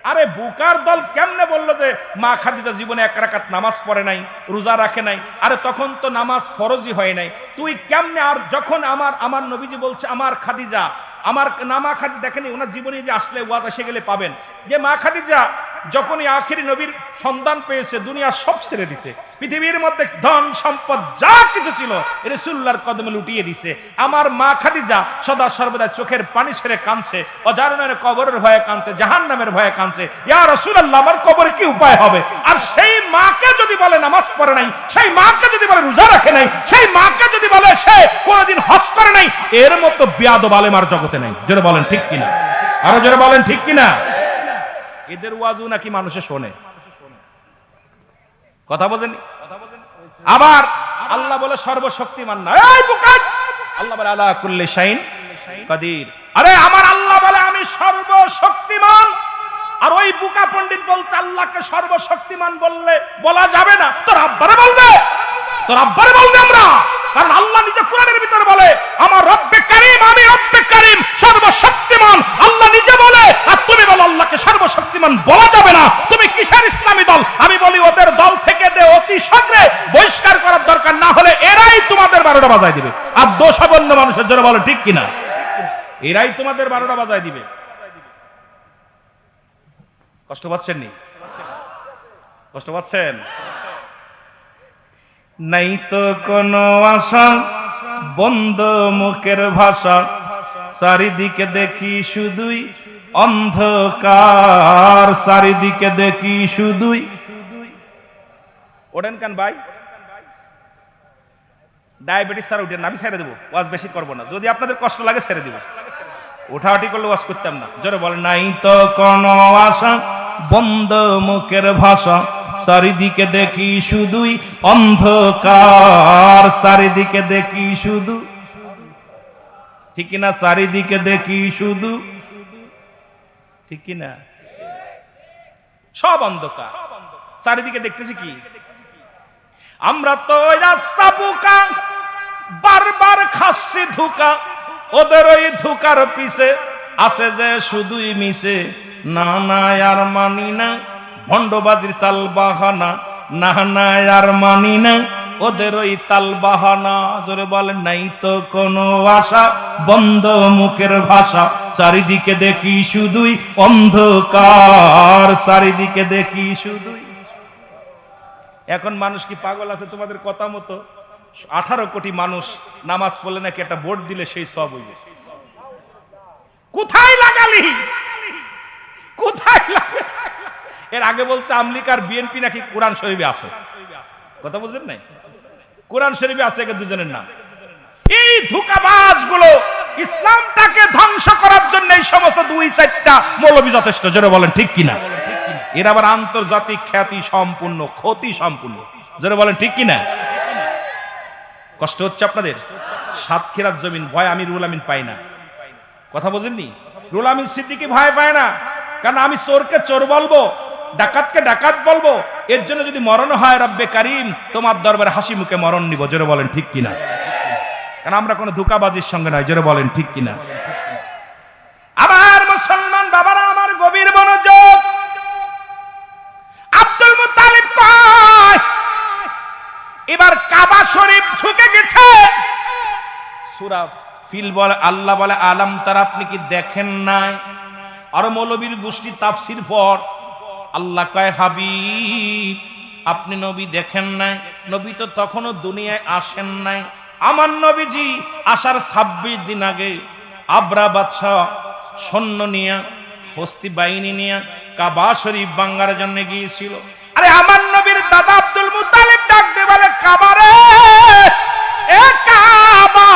আরে বুকার দল কেমনে বললো যে মা খাদিজা জীবনে 1 রাকাত নামাজ পড়ে নাই, রোজা রাখে নাই? আরে তখন তো নামাজ ফরজই হয় নাই, তুই কেমনে? আর যখন আমার নবীজি বলছে আমার খাদিজা, আমার নামা খাদিজা, দেখেনি ওনার জীবনে যে আসলে ওয়াজ এসে গেলে পাবেন যে মা খাদিজা যখনই আখিরি নবীর সন্ধান পেয়েছে, দুনিয়া সব ছেড়ে দিছে, পৃথিবীর মধ্যে ধন সম্পদ যা কিছু ছিল রাসূলুল্লাহর কদমে লুটিয়ে দিছে। আমার মা খাদিজা সদা সর্বদা চোখের পানি ছেড়ে কাঁদছে, অজারণের কবরের ভয়ে কাঁদছে, জাহান্নামের ভয়ে কাঁদছে। ইয়া রাসূলুল্লাহ আমার কবরে কি উপায় হবে? আর সেই মাকে যদি বলে নামাজ পড়ে নাই, সেই মাকে যদি বলে রোজা রাখে নাই, সেই মাকে যদি বলে সে কোনোদিন হজ করে নাই, এর মতো বিয়াদব আলেম আর জগতে নাই। জোরে বলেন ঠিক কিনা? আরো জোরে বলেন ঠিক কিনা? এদের ওয়াজও নাকি মানুষে শোনে। কথা বোঝেন? আবার আল্লাহ বলে সর্বশক্তিমান না। এই বুকাত, আল্লাহ বলে আলা কুল্লি শাইইন কাদির। আরে আমার আল্লাহ বলে আমি সর্বশক্তিমান, আর ওই বুকা পণ্ডিত বলছে আল্লাহকে সর্বশক্তিমান বলা যাবে না। তোর আব্বারে বলবে, তোর আব্বারে বলবে আমরা। কারণ আল্লাহ নিজে কোরআনের ভিতরে বলে আমার রব্বে কারীম, আমি রব্বে কারীম সর্বশক্তিমান। আল্লাহ নিজে বলে, আর তুমি বলো আল্লাহকে সর্বশক্তিমান বলা যাবে না। তুমি কিসের ইসলামী দল? আমি বলি ওদের দল থেকে অতি শীঘ্রে বহিষ্কার করার দরকার, না হলে এরাই তোমাদের 12টা বাজায় দিবে। আর দোষাবন্য মানুষের জন্য বলো ঠিক কিনা? এরাই তোমাদের 12টা বাজায় দিবে। কষ্ট পাচ্ছেন নি? কষ্ট পাচ্ছেন? নাই তো কোনো আশা, বন্ধ মুখের ভাষা, চারিদিকে দেখি শুধুই অন্ধকার, চারিদিকে দেখি শুধুই। ওঠেন কেন ভাই? ডায়াবেটিস স্যার উঠেন, আমি ছেড়ে দেবো, ওয়াজ বেশি করবো না। যদি আপনাদের কষ্ট লাগে ছেড়ে দেবো, উঠাউটি করলে ওয়াজ করতাম না। জোরে বলেন, নাই তো কোনো আশা, বন্ধ মুখের ভাষা, চারিদিকে দেখি শুধুই অন্ধকার, চারিদিকে দেখি শুধু, ঠিক কিনা? চারিদিকে দেখি শুধু, ঠিক কিনা? সব অন্ধকার, চারিদিকে দেখতেছি কি? আমরা তো রাস্তা বোকা, বারবার খাচ্ছি ধোঁকা, ওদের ওই ধোঁকার পিছে আছে যে শুধুই মিশে। না না আর মানি না ভণ্ডবাজির তাল বাহানা, না না আর মানি না ওদের ওই তাল বাহানা। জোরে বলেন, নাই তো কোনো আশা, বন্ধ মুখের ভাষা, চারিদিকে দেখি শুধুই অন্ধকার, চারিদিকে দেখি শুধুই। এখন মানুষ কি পাগল আছে তোমাদের কথা মতো? 18 কোটি মানুষ নামাজ পড়লে নাকি একটা ভোট দিলে সেই সব হইবে। কোথায় লাগালি? কোথায় লাগালি? এর আগে বলছে আমলিকার বিএনপি নাকি কোরআন শরীফে আছে। কথা বুঝেন নাই? কোরআন শরীফে আছে একে দুজনের নাম। এই ধোঁকাবাজ গুলো ইসলামটাকে ধ্বংস করার জন্য এই সমস্ত 2-4টা মৌলবী যথেষ্ট। জোরে বলেন ঠিক কিনা? এর আবার আন্তর্জাতিক খ্যাতি সম্পূর্ণ, ক্ষতি সম্পূর্ণ। জোরে বলেন ঠিক কিনা? কষ্ট হচ্ছে আপনাদের? সাতক্ষীরার জমিন ভয় আমি রুহুল আমিন পাই না। কথা বোঝেননি? রুহুল আমিন সিদ্দিকী ভয় পায় না, কারণ আমি চোরকে চোর বলবো, ডাকাতকে ডাকাত বলবো। এর জন্য যদি মরণ হয়, রব্বে কারিম তোমার দরবারে হাসি মুখে মরণ নিব। জোরে বলেন ঠিক কিনা? কারণ আমরা কোনো ধোঁকাবাজির সঙ্গে নয়। জোরে বলেন ঠিক কিনা? আবার মুসলমান বাবারা আমার গভীর মনোযোগ, আব্দুল মুত্তালিব কয় এবার কাবা শরীফ ঝুঁকে গেছে। সূরা ফিল বলে, আল্লাহ বলে আলাম তারা, আপনি কি দেখেন নাই? আর মৌলবীর গোষ্ঠী তাফসীর পর আল্লাহ কয় হাবিব আপনি নবী দেখেন নাই? নবী তো তখনও দুনিয়ায় আসেন নাই। আমার নবীজি আসার 26 দিন আগে আবরা বাদশাহ সৈন্য নিয়ে, হস্তি বাহিনী নিয়ে কাবা শরীফ ভাঙার জন্য গিয়েছিল। আরে আমার নবীর দাদা আব্দুল মুত্তালিব ডাক দিয়ে বলে, কাবা রে, এ কাবা,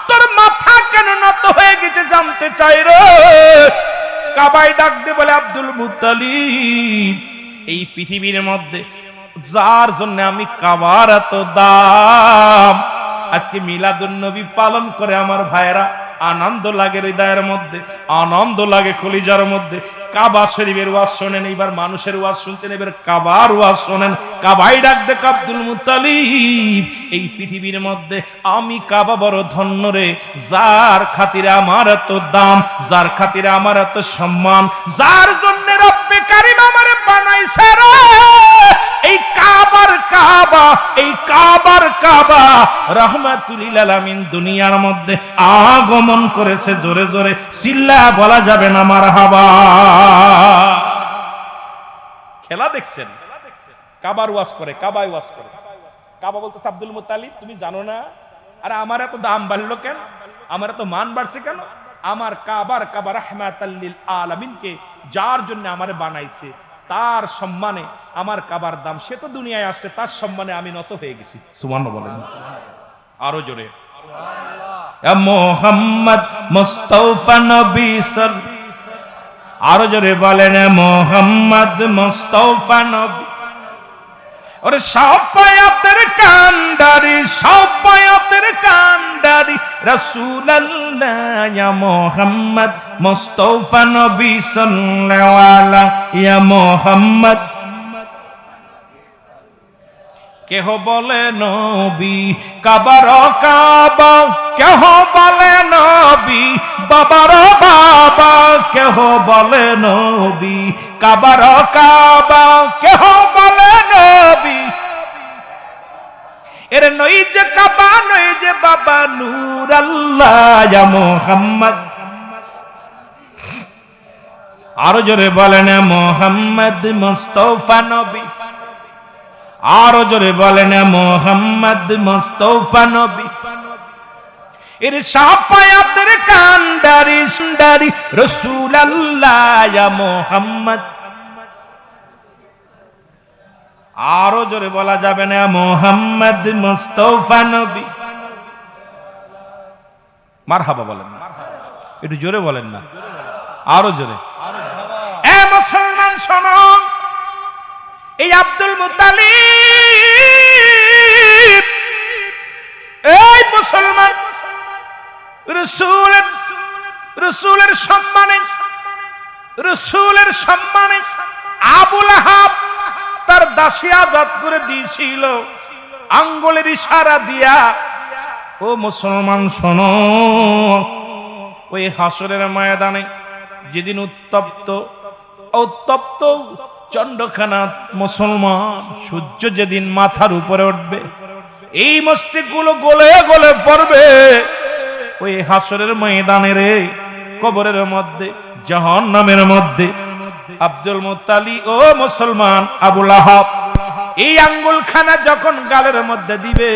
তোর মাথা কেন নত হয়ে গেছে জানতে চাই রে। কাবাই ডাক দিয়ে বলে, আব্দুল মুত্তালিব, এই পৃথিবীর মধ্যে যার জন্য আমি কাবার এত দাম, আজকে মিলাদুন নবী পালন করে আমার ভাইয়েরা আনন্দ লাগে, হৃদয়ের মধ্যে আনন্দ লাগে, কলিজার মধ্যে। কাবা শরীফের ওয়াজ শোনেন, এবার মানুষের ওয়াজ শুনছেন, এবার কাবার ওয়াজ শোনেন। কাবাই ডাক দেখ, আব্দুল মুত্তালিব, এই পৃথিবীর মধ্যে আমি কাবা বড় ধন্য রে, যার খাতিরে আমার এত দাম, যার খাতিরে আমার এত সম্মান, যার জন্য রব্বে কারিম আমারে বানাইছে রে। এই কাবার কাবা, এই কাবার কাবা রাহমাতুল লিল আলামিন দুনিয়ার মধ্যে আগমন করেছে। জোরে জোরে চিল্লা বলা যাবে না মারহাবা। খেলা দেখছেন? কাবার ওয়াজ করে, কাবায় ওয়াজ করে। কাবা বলতেছে, আব্দুল মুত্তালিব তুমি জানো না? আরে আমার এত দাম বাড়লো কেন? আমার এত মান বাড়ছে কেন? আমার কাবার কাবা রাহমাতুল লিল আলামিনকে যার জন্য আমারে বানাইছে, তার সম্মানে আমার কাবার দাম। সে তো দুনিয়ায় আসছে, তার সম্মানে আমি নত হয়ে গেছি। সুবহানাল্লাহ বলেন আরো জোরে। মুহাম্মদ মুস্তাফা নবী আরো জোরে বলেন, মুহাম্মদ মুস্তাফা নবী। ওরে সাফায়াতের কান্ডারি, সাফায়াতের কান্ডারি রাসূলুল্লাহ, ইয়া মুহাম্মদ মুস্তাফা নবী সাল্লাল্লাহু আলাইহি, ইয়া মুহাম্মদ। কেহ বলে নবী কাবার কাবা, কেহ বলে নবী বাবার বাবা, কেহ বলে নবী কাবার কাবা, কেহ বলে নবী। এর নই যে কাবা, নই যে বাবা, নূর আল্লাহ, ইয়া মুহাম্মদ। আরো জোরে বলেন মোহাম্মদ মুস্তাফা নবী, আরো জোরে বলেন মোহাম্মদ মুস্তাফা নবী। এর সাফায়াতের কান্ডারি সুন্দরী রাসূলুল্লাহ ইয়া মোহাম্মদ। আরো জোরে বলা যাবে না মোহাম্মদ মুস্তাফা নবী। মারহাবা বলেন না, একটু জোরে বলেন না, আরো জোরে। এ মুসলমান শোনো, এই আব্দুল মুত্তালিব, এই মুসলমান রসূলের সম্মানে, রসূলের সম্মানে আবু লাহাব তার দাসী আজাদ করে দিয়েছিল আঙ্গুলের ইশারা দিয়া। ও মুসলমান শোনো, ওই হাসরের ময়দানে যেদিন উত্তপ্ত চন্ডখানা মুসলমান সূর্য যেদিন মাথার উপরে উঠবে, এই মস্তিষ্কগুলো গলে গলে পড়বে ওই হাসরের ময়দানে রে, কবরের মধ্যে, জাহান্নামের মধ্যে। আব্দুল মুত্তালিব ও মুসলমান আবু লাহাব এই আঙ্গুলখানা যখন গালের মধ্যে দিবে,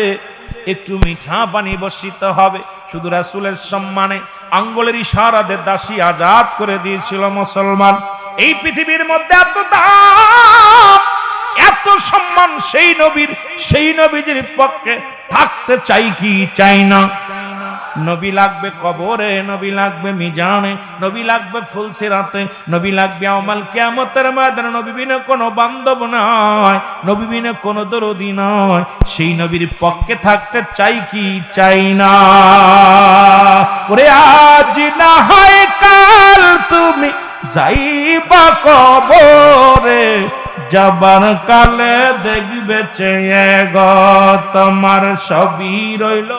একটু মিঠা পানি বর্ষিত হবে। শুধু রাসূলের সম্মানে আঙ্গুলের ইশারাতে দাসী আজাদ করে দিয়েছিল মুসলমান। এই পৃথিবীর মধ্যে এত দাম, এত সম্মান সেই নবীর, সেই নবীজির পক্ষে থাকতে চাই কি চাই না? নবী লাগবে কবরে, নবী লাগবে মিজানে, নবী লাগবে ফুলসিরাতে, নবী লাগবে আমাল কিয়ামতের ময়দানে। নবী বিনা কোনো বান্ধব নয়, নবী বিনা কোনো দরদি নয়। সেই নবীর পক্ষে থাকতে চাই কি চাই না? ওরে আজ না হয় কাল তুমি যাইবা কবরে, যাবার কালে দেখবে চেয়ে গো তোমার সবই রইল।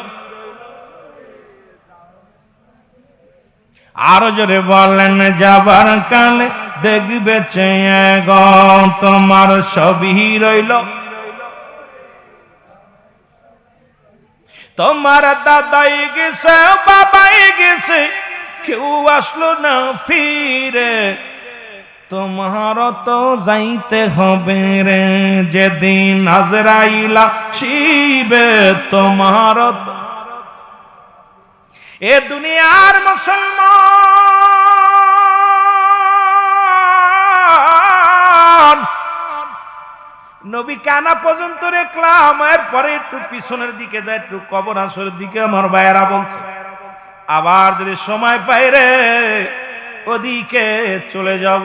আরো জোরে বলেন, যাবার কালে দেখবে চেয়ে গো তোমার সবই রইল। তোমার দাদাই গেছে, বাবাই গেছে, কেউ আসলো না ফিরে। তোমার তো যাইতে হবে রে, যেদিন আজরাইল আসিবে তোমার। এ দুনিয়ার মুসলমান নবী কানা পর্যন্ত রেখলাম, এরপরে একটু পিছনের দিকে যায়, একটু কবর আসরের দিকে আমার ভাইয়েরা বলছে। আবার যদি সময় পাই রে ওদিকে চলে যাব।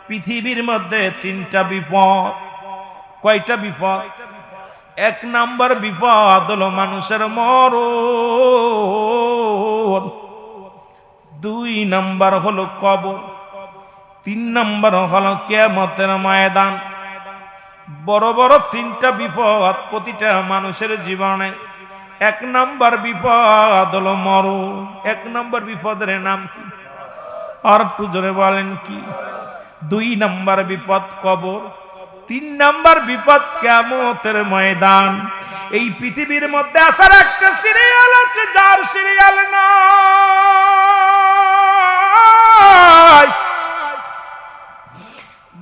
পৃথিবীর মধ্যে তিনটা বিপদ। কয়টা বিপদ? এক নাম্বার বিপদ হলো মানুষের মরণ, দুই নাম্বার হলো কবর, তিন নাম্বার হলো কিয়ামতের ময়দান। বড় বড় তিনটা বিপদ প্রতিটা মানুষের জীবনে। এক নাম্বার বিপদ হলো মরণ। এক নাম্বার বিপদের নাম কি? আর একটু জোরে বলেন কি? দুই নাম্বার বিপদ কবর, তিন নাম্বার বিপদ কিয়ামতের ময়দান। এই পৃথিবীর মধ্যে আসার একটা সিরিয়াল আছে, যার সিরিয়াল নাই।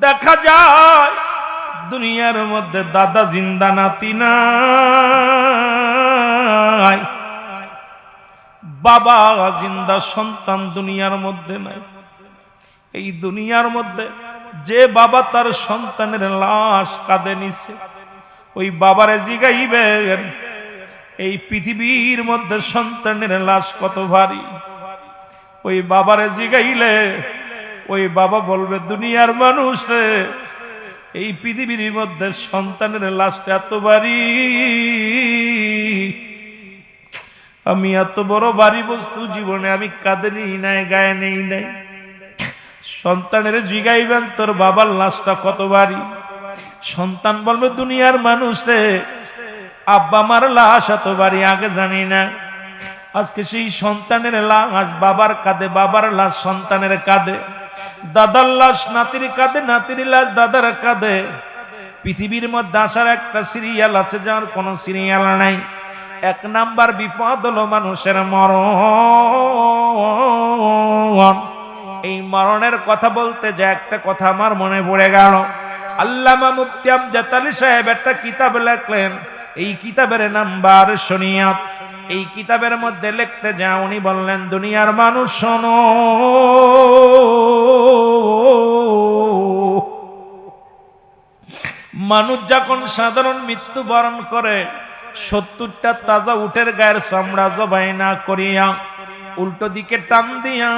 দেখা যায় দুনিয়ার মধ্যে দাদা জিন্দা, নাতি নাই, বাবা জিন্দা, সন্তান দুনিয়ার মধ্যে নাই। এই দুনিয়ার মধ্যে যে বাবা তার সন্তানের লাশ কাঁধে নিছে, ওই বাবারে জিগাইবেন এই পৃথিবীর মধ্যে সন্তানের লাশ কত ভারী। ওই বাবারে জিগাইলে ওই বাবা বলবে, দুনিয়ার মানুষ রে, এই পৃথিবীর মধ্যে সন্তানের লাশটা এত ভারী, আমি এত বড় ভারী বস্তু জীবনে আমি কাঁধে নেই নাই, গায়ে নেই নাই। সন্তানের জিগাইবেন তোর বাবার লাশটা কত ভারী। সন্তান বলবে, দুনিয়ার মানুষ রে, আব্বা আমার লাশ এত ভারী আগে জানি না। আজকে সেই সন্তানের লাশ বাবার কাঁধে, বাবার লাশ সন্তানের কাঁধে, দাদার লাশ নাতির কাঁধে, নাতির লাশ দাদার কাঁধে। পৃথিবীর মধ্যে আসার একটা সিরিয়াল আছে, যার কোনো সিরিয়াল নাই। এক নাম্বার বিপদ হলো মানুষের মরণ। এই মরণের কথা বলতে যে একটা কথা আমার মনে পড়ে গেল। আল্লামা মুফতি আমজাদ আলী সাহেব একটা কিতাব লেখলেন, এই কিতাবের নাম বার শরিয়াত। এই কিতাবের মধ্যে লিখতে যা উনি বললেন, দুনিয়ার মানুষ শোনো, মানুষ যখন সাধারণ মৃত্যু বরণ করে 70টা তাজা উটের গায়ের চামড়া জবাই না করিয়া উল্টো দিকে টান দিয়া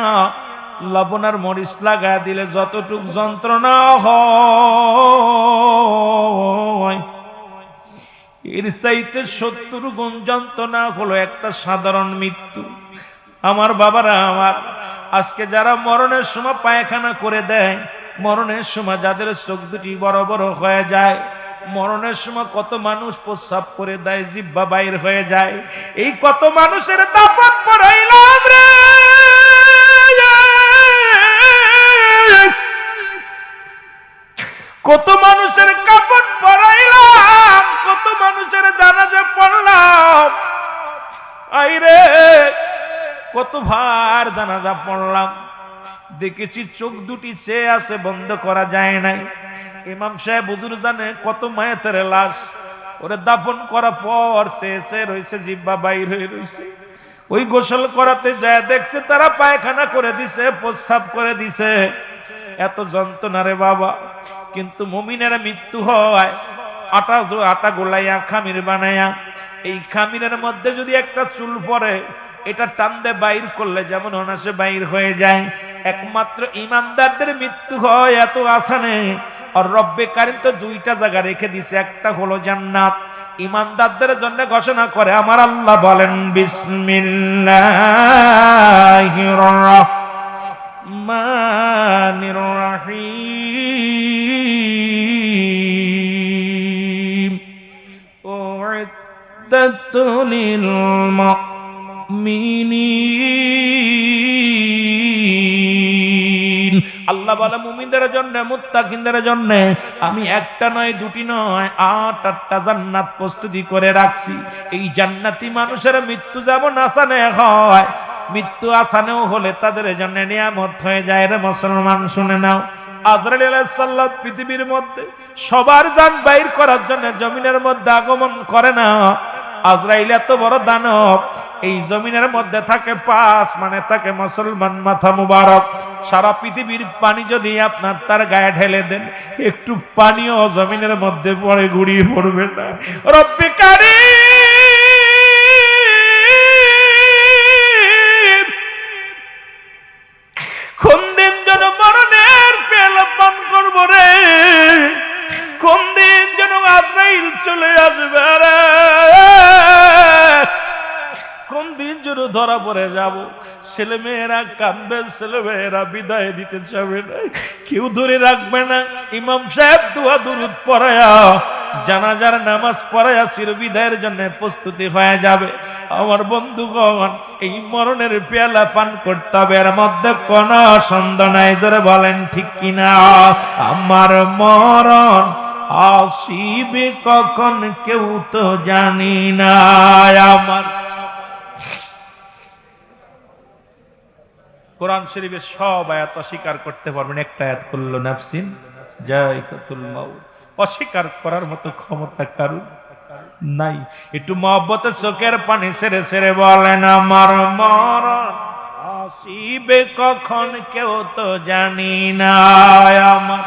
লবণ আর মরিচ লাগায় দিলে যতটুক যন্ত্রণা হয়, এর চাইতে 70 গুণ যন্ত্রণা হলো একটা সাধারণ মৃত্যু। আমার বাবারা আমার, আজকে যারা মরণের সময় পায়খানা করে দেয়, মরণের সময় যাদের চোখ দুটি বড় বড় হয়ে যায়, মরণের সময় কত মানুষ প্রস্রাব করে দেয়, জিহ্বা বাইর হয়ে যায়, এই কত মানুষের দাফন পড়াইলাম রে, কত মানুষের কাফন পড়াইলাম, কত মানুষের জানাজা পড়লাম, আইরে কত ভার জানাজা পড়লাম, দেখেছি চোখ দুটি চেয়ে আছে, বন্ধ করা যায় নাই। ইমাম সাহেব হুজুর জানে কত মায়েতের লাশ ওরে দাফন করা পর চেয়ে রয়েছে, জিহ্বা বাইর হয়ে রয়েছে। ওই গোসল করাতে যায় দেখছে তারা পায়খানা করে দিছে, প্রস্রাব করে দিছে, এত যন্ত্রণা রে বাবা। কিন্তু মুমিনের মৃত্যু হয় আটা গোলাইয়া খামির বানাইয়া, এই খামিরের মধ্যে যদি একটা চুল পড়ে, এটা টান দিয়ে বাইর করলে যেমন অনাসে বাইর হয়ে যায়। একমাত্র ইমানদারদের মৃত্যু হয় এত আসানে। আর রব্বে কারিম তো 2টা জায়গা রেখে দিছে, একটা হলো জান্নাত। ইমানদারদের জন্য ঘোষণা করে আমার আল্লাহ বলেন, বিসমিল্লাহির রাহমানির রাহিম, উইদ্দাতু লিল মুমিনিন। আল্লাহ বলে মুমিনদের জন্য, মুত্তাকিনদের জন্য আমি একটা নয়, 2টি নয়, 8টা জান্নাত প্রস্তুতি করে রাখছি। এই জান্নাতি মানুষের মৃত্যু যেমন আসানে হয়, মৃত্যু আসানেও হলে তাদের জন্য নিয়ামত হয়ে যায় রে মুসলমান। শুনে নাও, আজরাইল আলাইহিস সালাম পৃথিবীর মধ্যে সবার জান বাইর করার জন্য জমিনের মধ্যে আগমন করে না। আজরাইল এত বড় দানব, এই জমিনের মধ্যে থাকে 5 মানে থাকে মুসলমান মাথা মুবারক। সারা পৃথিবীর পানি যদি আপনার তার গায়ে ঢেলে দেন, একটু পানিও জমিনের মধ্যে পড়ে গুড়িয়ে পড়বে না। রব্বে কারীম, কোন দিন যেন মরণের পেয়ালা পান করবো রে, কোন দিন যেন আজরাইল চলে আসবে রে, কোন দিন যেন ধরা পড়ে যাব। ছেলেমেয়েরা কাঁদবে, ছেলেমেয়েরা বিদায় দিতে চাবে না, কেউ ধরে রাখবে না। ইমাম সাহেব দোয়া দুরুদ পড়ায়া, জানাজার নামাজ পড়ায়া চির বিদায়ের জন্য প্রস্তুতি হয়ে যাবে। আমার বন্ধুগণ, এই মরণের পেয়ালা পান করতে হবে, এর মধ্যে কোন সন্দেহ নাই। জোরে বলেন ঠিক কিনা? আমার মরণ আসিবে কখন কেউ তো জানি না। আমার কোরআন শরীফের সব আয়াত অস্বীকার করতে পারবেন, একটা আয়াত কুল্লু নাফসিন যায়কাতুল মাউত। অস্বীকার করার মতো ক্ষমতা কারো নাই। একটু মহব্বতে চোখের পানি ছেড়ে ছেড়ে বলেন, আমার মরণ আসিবে কখন কেউ তো জানি না। আমার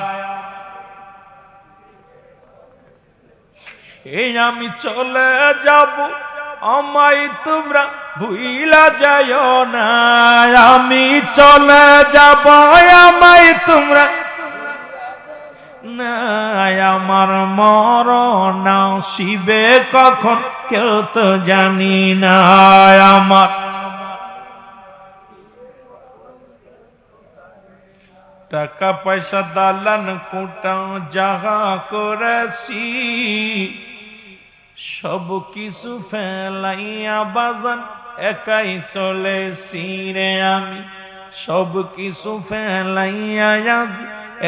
এই আমি চলে যাব, আমায় তোমরা ভুইলা যাইও না। আমি চলে যাব, আমায় তোমরা না। আমার মরণ আসিবে কখন কেউ তো জানি না। আমার টাকা পয়সা দালান কোটা জাগা করেছি, সব কিছু ফেলাইয়া বাজান একাই চলেছি রে আমি। সব কিছু ফেলাইয়া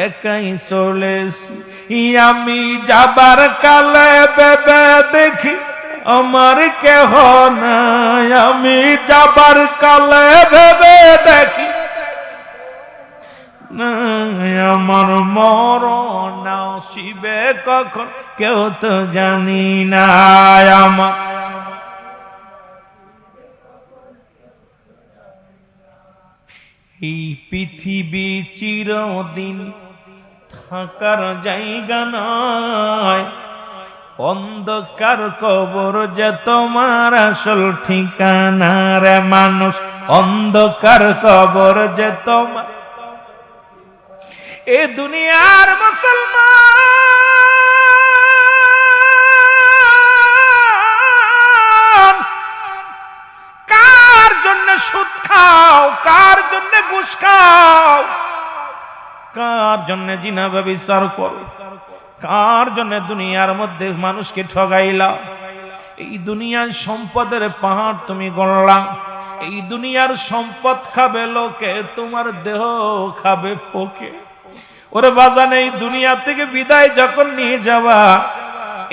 একাই চলেছি। আমি যাবার কালে ভেবে দেখি আমার কেহ নাই। আমি যাবার কালে ভেবে দেখি আমার মরণ আসিবে কখন কেউ তো জানি না। আমার এই পৃথিবী চিরদিন থাকার জায়গা নয়, অন্ধকার কবর যে তোমার আসল ঠিকানা রে মানুষ, অন্ধকার কবর যে তোমার। এ দুনিয়ার মুসলমান কার জন্য সুদ খাও, কার জন্য ঘুষ খাও, কার জন্য জিনা ব্যভিচার করো, কার জন্য দুনিয়ার মধ্যে মানুষকে ঠগাইলা। এই দুনিয়ার সম্পদের পাহাড় তুমি গড়লা, এই দুনিয়ার সম্পদ খাবে লোকে, তোমার দেহ খাবে পোকে। ওরে বাজান, এই দুনিয়া থেকে বিদায় যখন নিয়ে যাবা,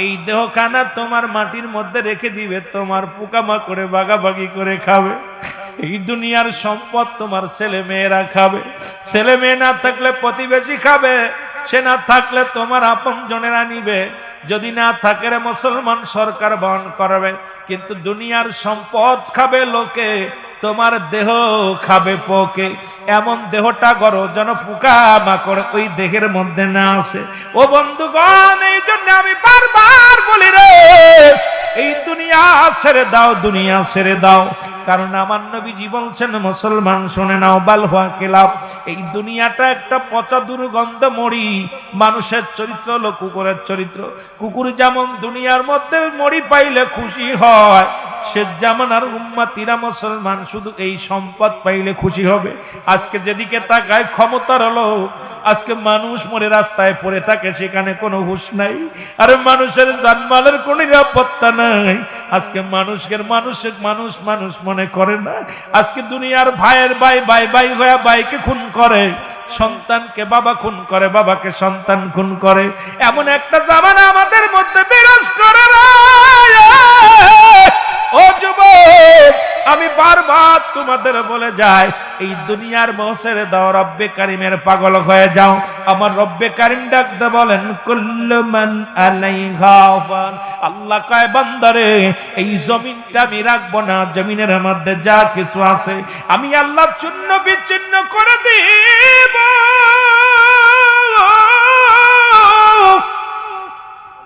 এই দেহখানা তোমার মাটির মধ্যে রেখে দিবে, তোমার পোকামাকড়ে বাগাবাগি করে খাবে। এই দুনিয়ার সম্পদ তোমার ছেলে মেয়েরা খাবে, ছেলে মেয়ে না থাকলে প্রতিবেশী খাবে, সে না থাকলে তোমার আপন জনেরা নিবে, যদি না থাকে রে মুসলমান সরকার বহন করবে। কিন্তু দুনিয়ার সম্পদ খাবে লোকে, তোমার দেহ খাবে পোকে। এমন দেহটা গড়ো যেন পোকা মাকড় ওই দেহের মধ্যে না আসে। ও বন্ধুগণ, এই জন্য আমি বারবার বলি রে, এই দুনিয়া ছেড়ে দাও, দুনিয়া ছেড়ে দাও। কারণ আমার নবীজি বলছেন, মুসলমান শুনে নাও, বাল হুয়া কিলাব, এই দুনিয়াটা একটা পচা দুর্গন্ধ মরি। মানুষের চরিত্র হলো কুকুরের চরিত্র। কুকুর যেমন দুনিয়ার মধ্যে মরি পাইলে খুশি হয়, সে যেমন আর উম্মতিরা মুসলমান শুধু এই সম্পদ পাইলে খুশি হবে। আজকে যেদিকে তাকায় ক্ষমতার হলো, আজকে মানুষ মরে রাস্তায় পড়ে থাকে, সেখানে কোনো হুঁশ নাই। আর মানুষের জানমালের কোনো নিরাপত্তা নাই। আজকে মানুষের মানুষ মানুষ মনে করে না। আজকে দুনিয়ার ভাইয়ের ভাই ভাই ভাই হয়ে ভাইকে খুন করে, সন্তানকে বাবা খুন করে, বাবাকে সন্তান খুন করে। এমন একটা জামানা আমাদের মধ্যে বিরাজ করে না। ও যুবক, আমি বারবার তোমাদের বলে যাই, এই দুনিয়ার মোহসের দাও, রব্বে কারিমের পাগল হয়ে যাও। আমার রব্বে কারিম ডাকতে বলেন, কুল্লু মান আলাইহা ফান। আল্লাহ কয়, বান্দারে, এই জমিনটা আমি রাখবো না, জমিনের মধ্যে যা কিছু আছে আমি আল্লাহ চূর্ণ বিচ্ছিন্ন করে দিব।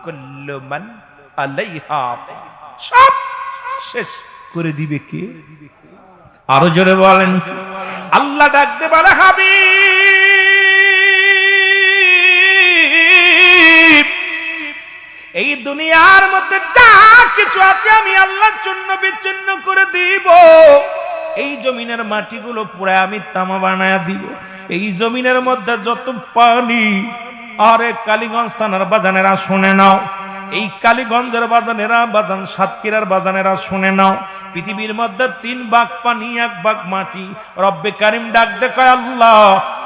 কুল্লু মান আলাইহা ফান, সব শেষ করে দিবে কে? আরো জোরে বলেন। আল্লাহ ডাকতে বলে, হাবিব, এই দুনিয়ার মধ্যে যা কিছু আছে আমি আল্লাহ চূর্ণ বিচ্ছিন্ন করে দিব। এই জমিনের মাটিগুলো পুরো আমি তামা বানায়া দিব। এই জমিনের মধ্যে যত পানি, আরে কালীগঞ্জ থানার বাজানেরা শুনে নাও, এই কালীগঞ্জের বাজানেরা, বাজান সাতক্ষীরার বাজানেরা শুনে নাও, পৃথিবীর মধ্যে 3 ভাগ পানি 1 ভাগ মাটি। রব্বে কারিম ডাক দেখায়, আল্লাহ,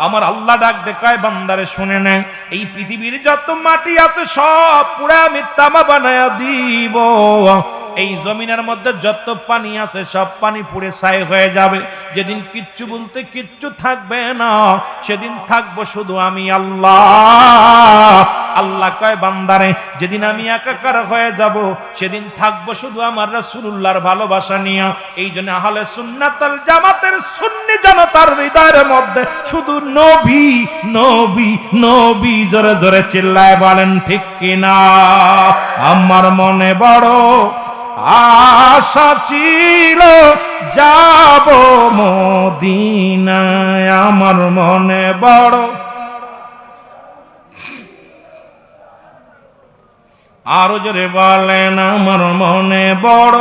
আমার আল্লাহ ডাক দেখায়, বান্দারে শুনে নেয়, এই পৃথিবীর যত মাটি আছে সব পুরা আমি তামা বানায়া দিব। এই জমিনের মধ্যে যত পানি আছে সব পানি পুড়ে ছাই হয়ে যাবে। যেদিন কিচ্ছু বলতে কিচ্ছু থাকবে না, সেদিন থাকবো শুধু আমি আল্লাহ। আল্লাহ কয়, বান্দারে, যেদিন আমি একাকার হয়ে যাব, সেদিন থাকবো শুধু আমার রাসূলুল্লাহর ভালোবাসা নিয়ে। এই জন্য আহলে সুন্নাত ওয়াল জামাতের সুন্নি জনতার হৃদয়ের মধ্যে শুধু নবী নবী নবী, জোরে জোরে চিল্লায় বলেন ঠিক কিনা? আমার মনে বড় আশা ছিল যাব মদিনায়, আমার মনে বড়। আরো জোরে বলেন, আমার মনে বড়।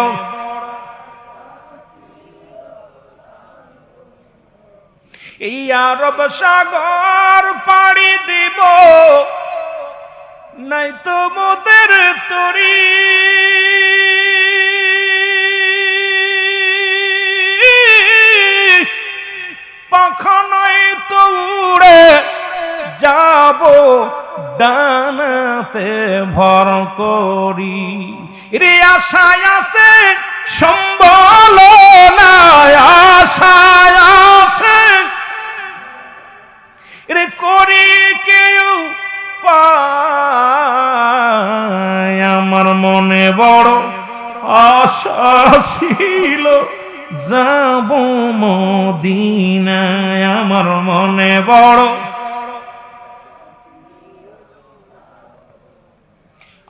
এই আরব সাগর পাড়ি দিব, নাই তো মোদের তরি। পাখা নাই তো উড়ে যাব ডানাতে ভর করি। রে আশায় আছে সম্বল নাই, আশায় আছে রে পাই আমার মনে বড় আশা ছিল যাব মদিনায় আমার মনে বড়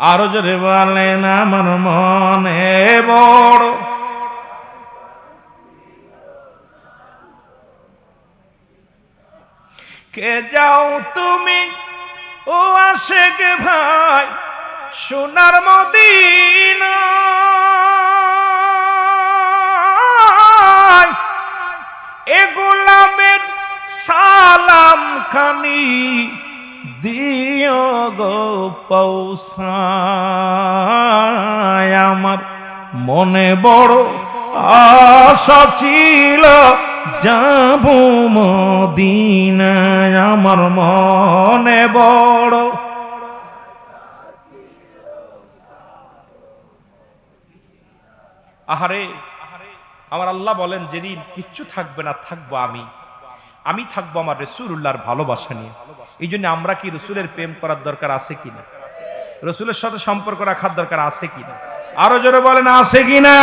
আরো জোরে বলেন আমার মনে বড় কে যাও তুমি ও আশেক ভাই সোনার মদিনা এ গোলামের সালাম খানি দিও গো পৌঁছায় আমার মনে বড় আশা ছিল যাব মদিনায় আমার মনে বড় আহারে আমার আল্লাহ বলেন যেদিন কিচ্ছু থাকবে না থাকবো আমি থাকবো আমার রাসূলুল্লাহর ভালোবাসা নিয়ে। এই জন্য আমরা কি রাসূলের প্রেম করার দরকার আছে কিনা, রাসূলের সাথে সম্পর্ক রাখার দরকার আছে কিনা, আরো জোরে বলেন আছে কিনা।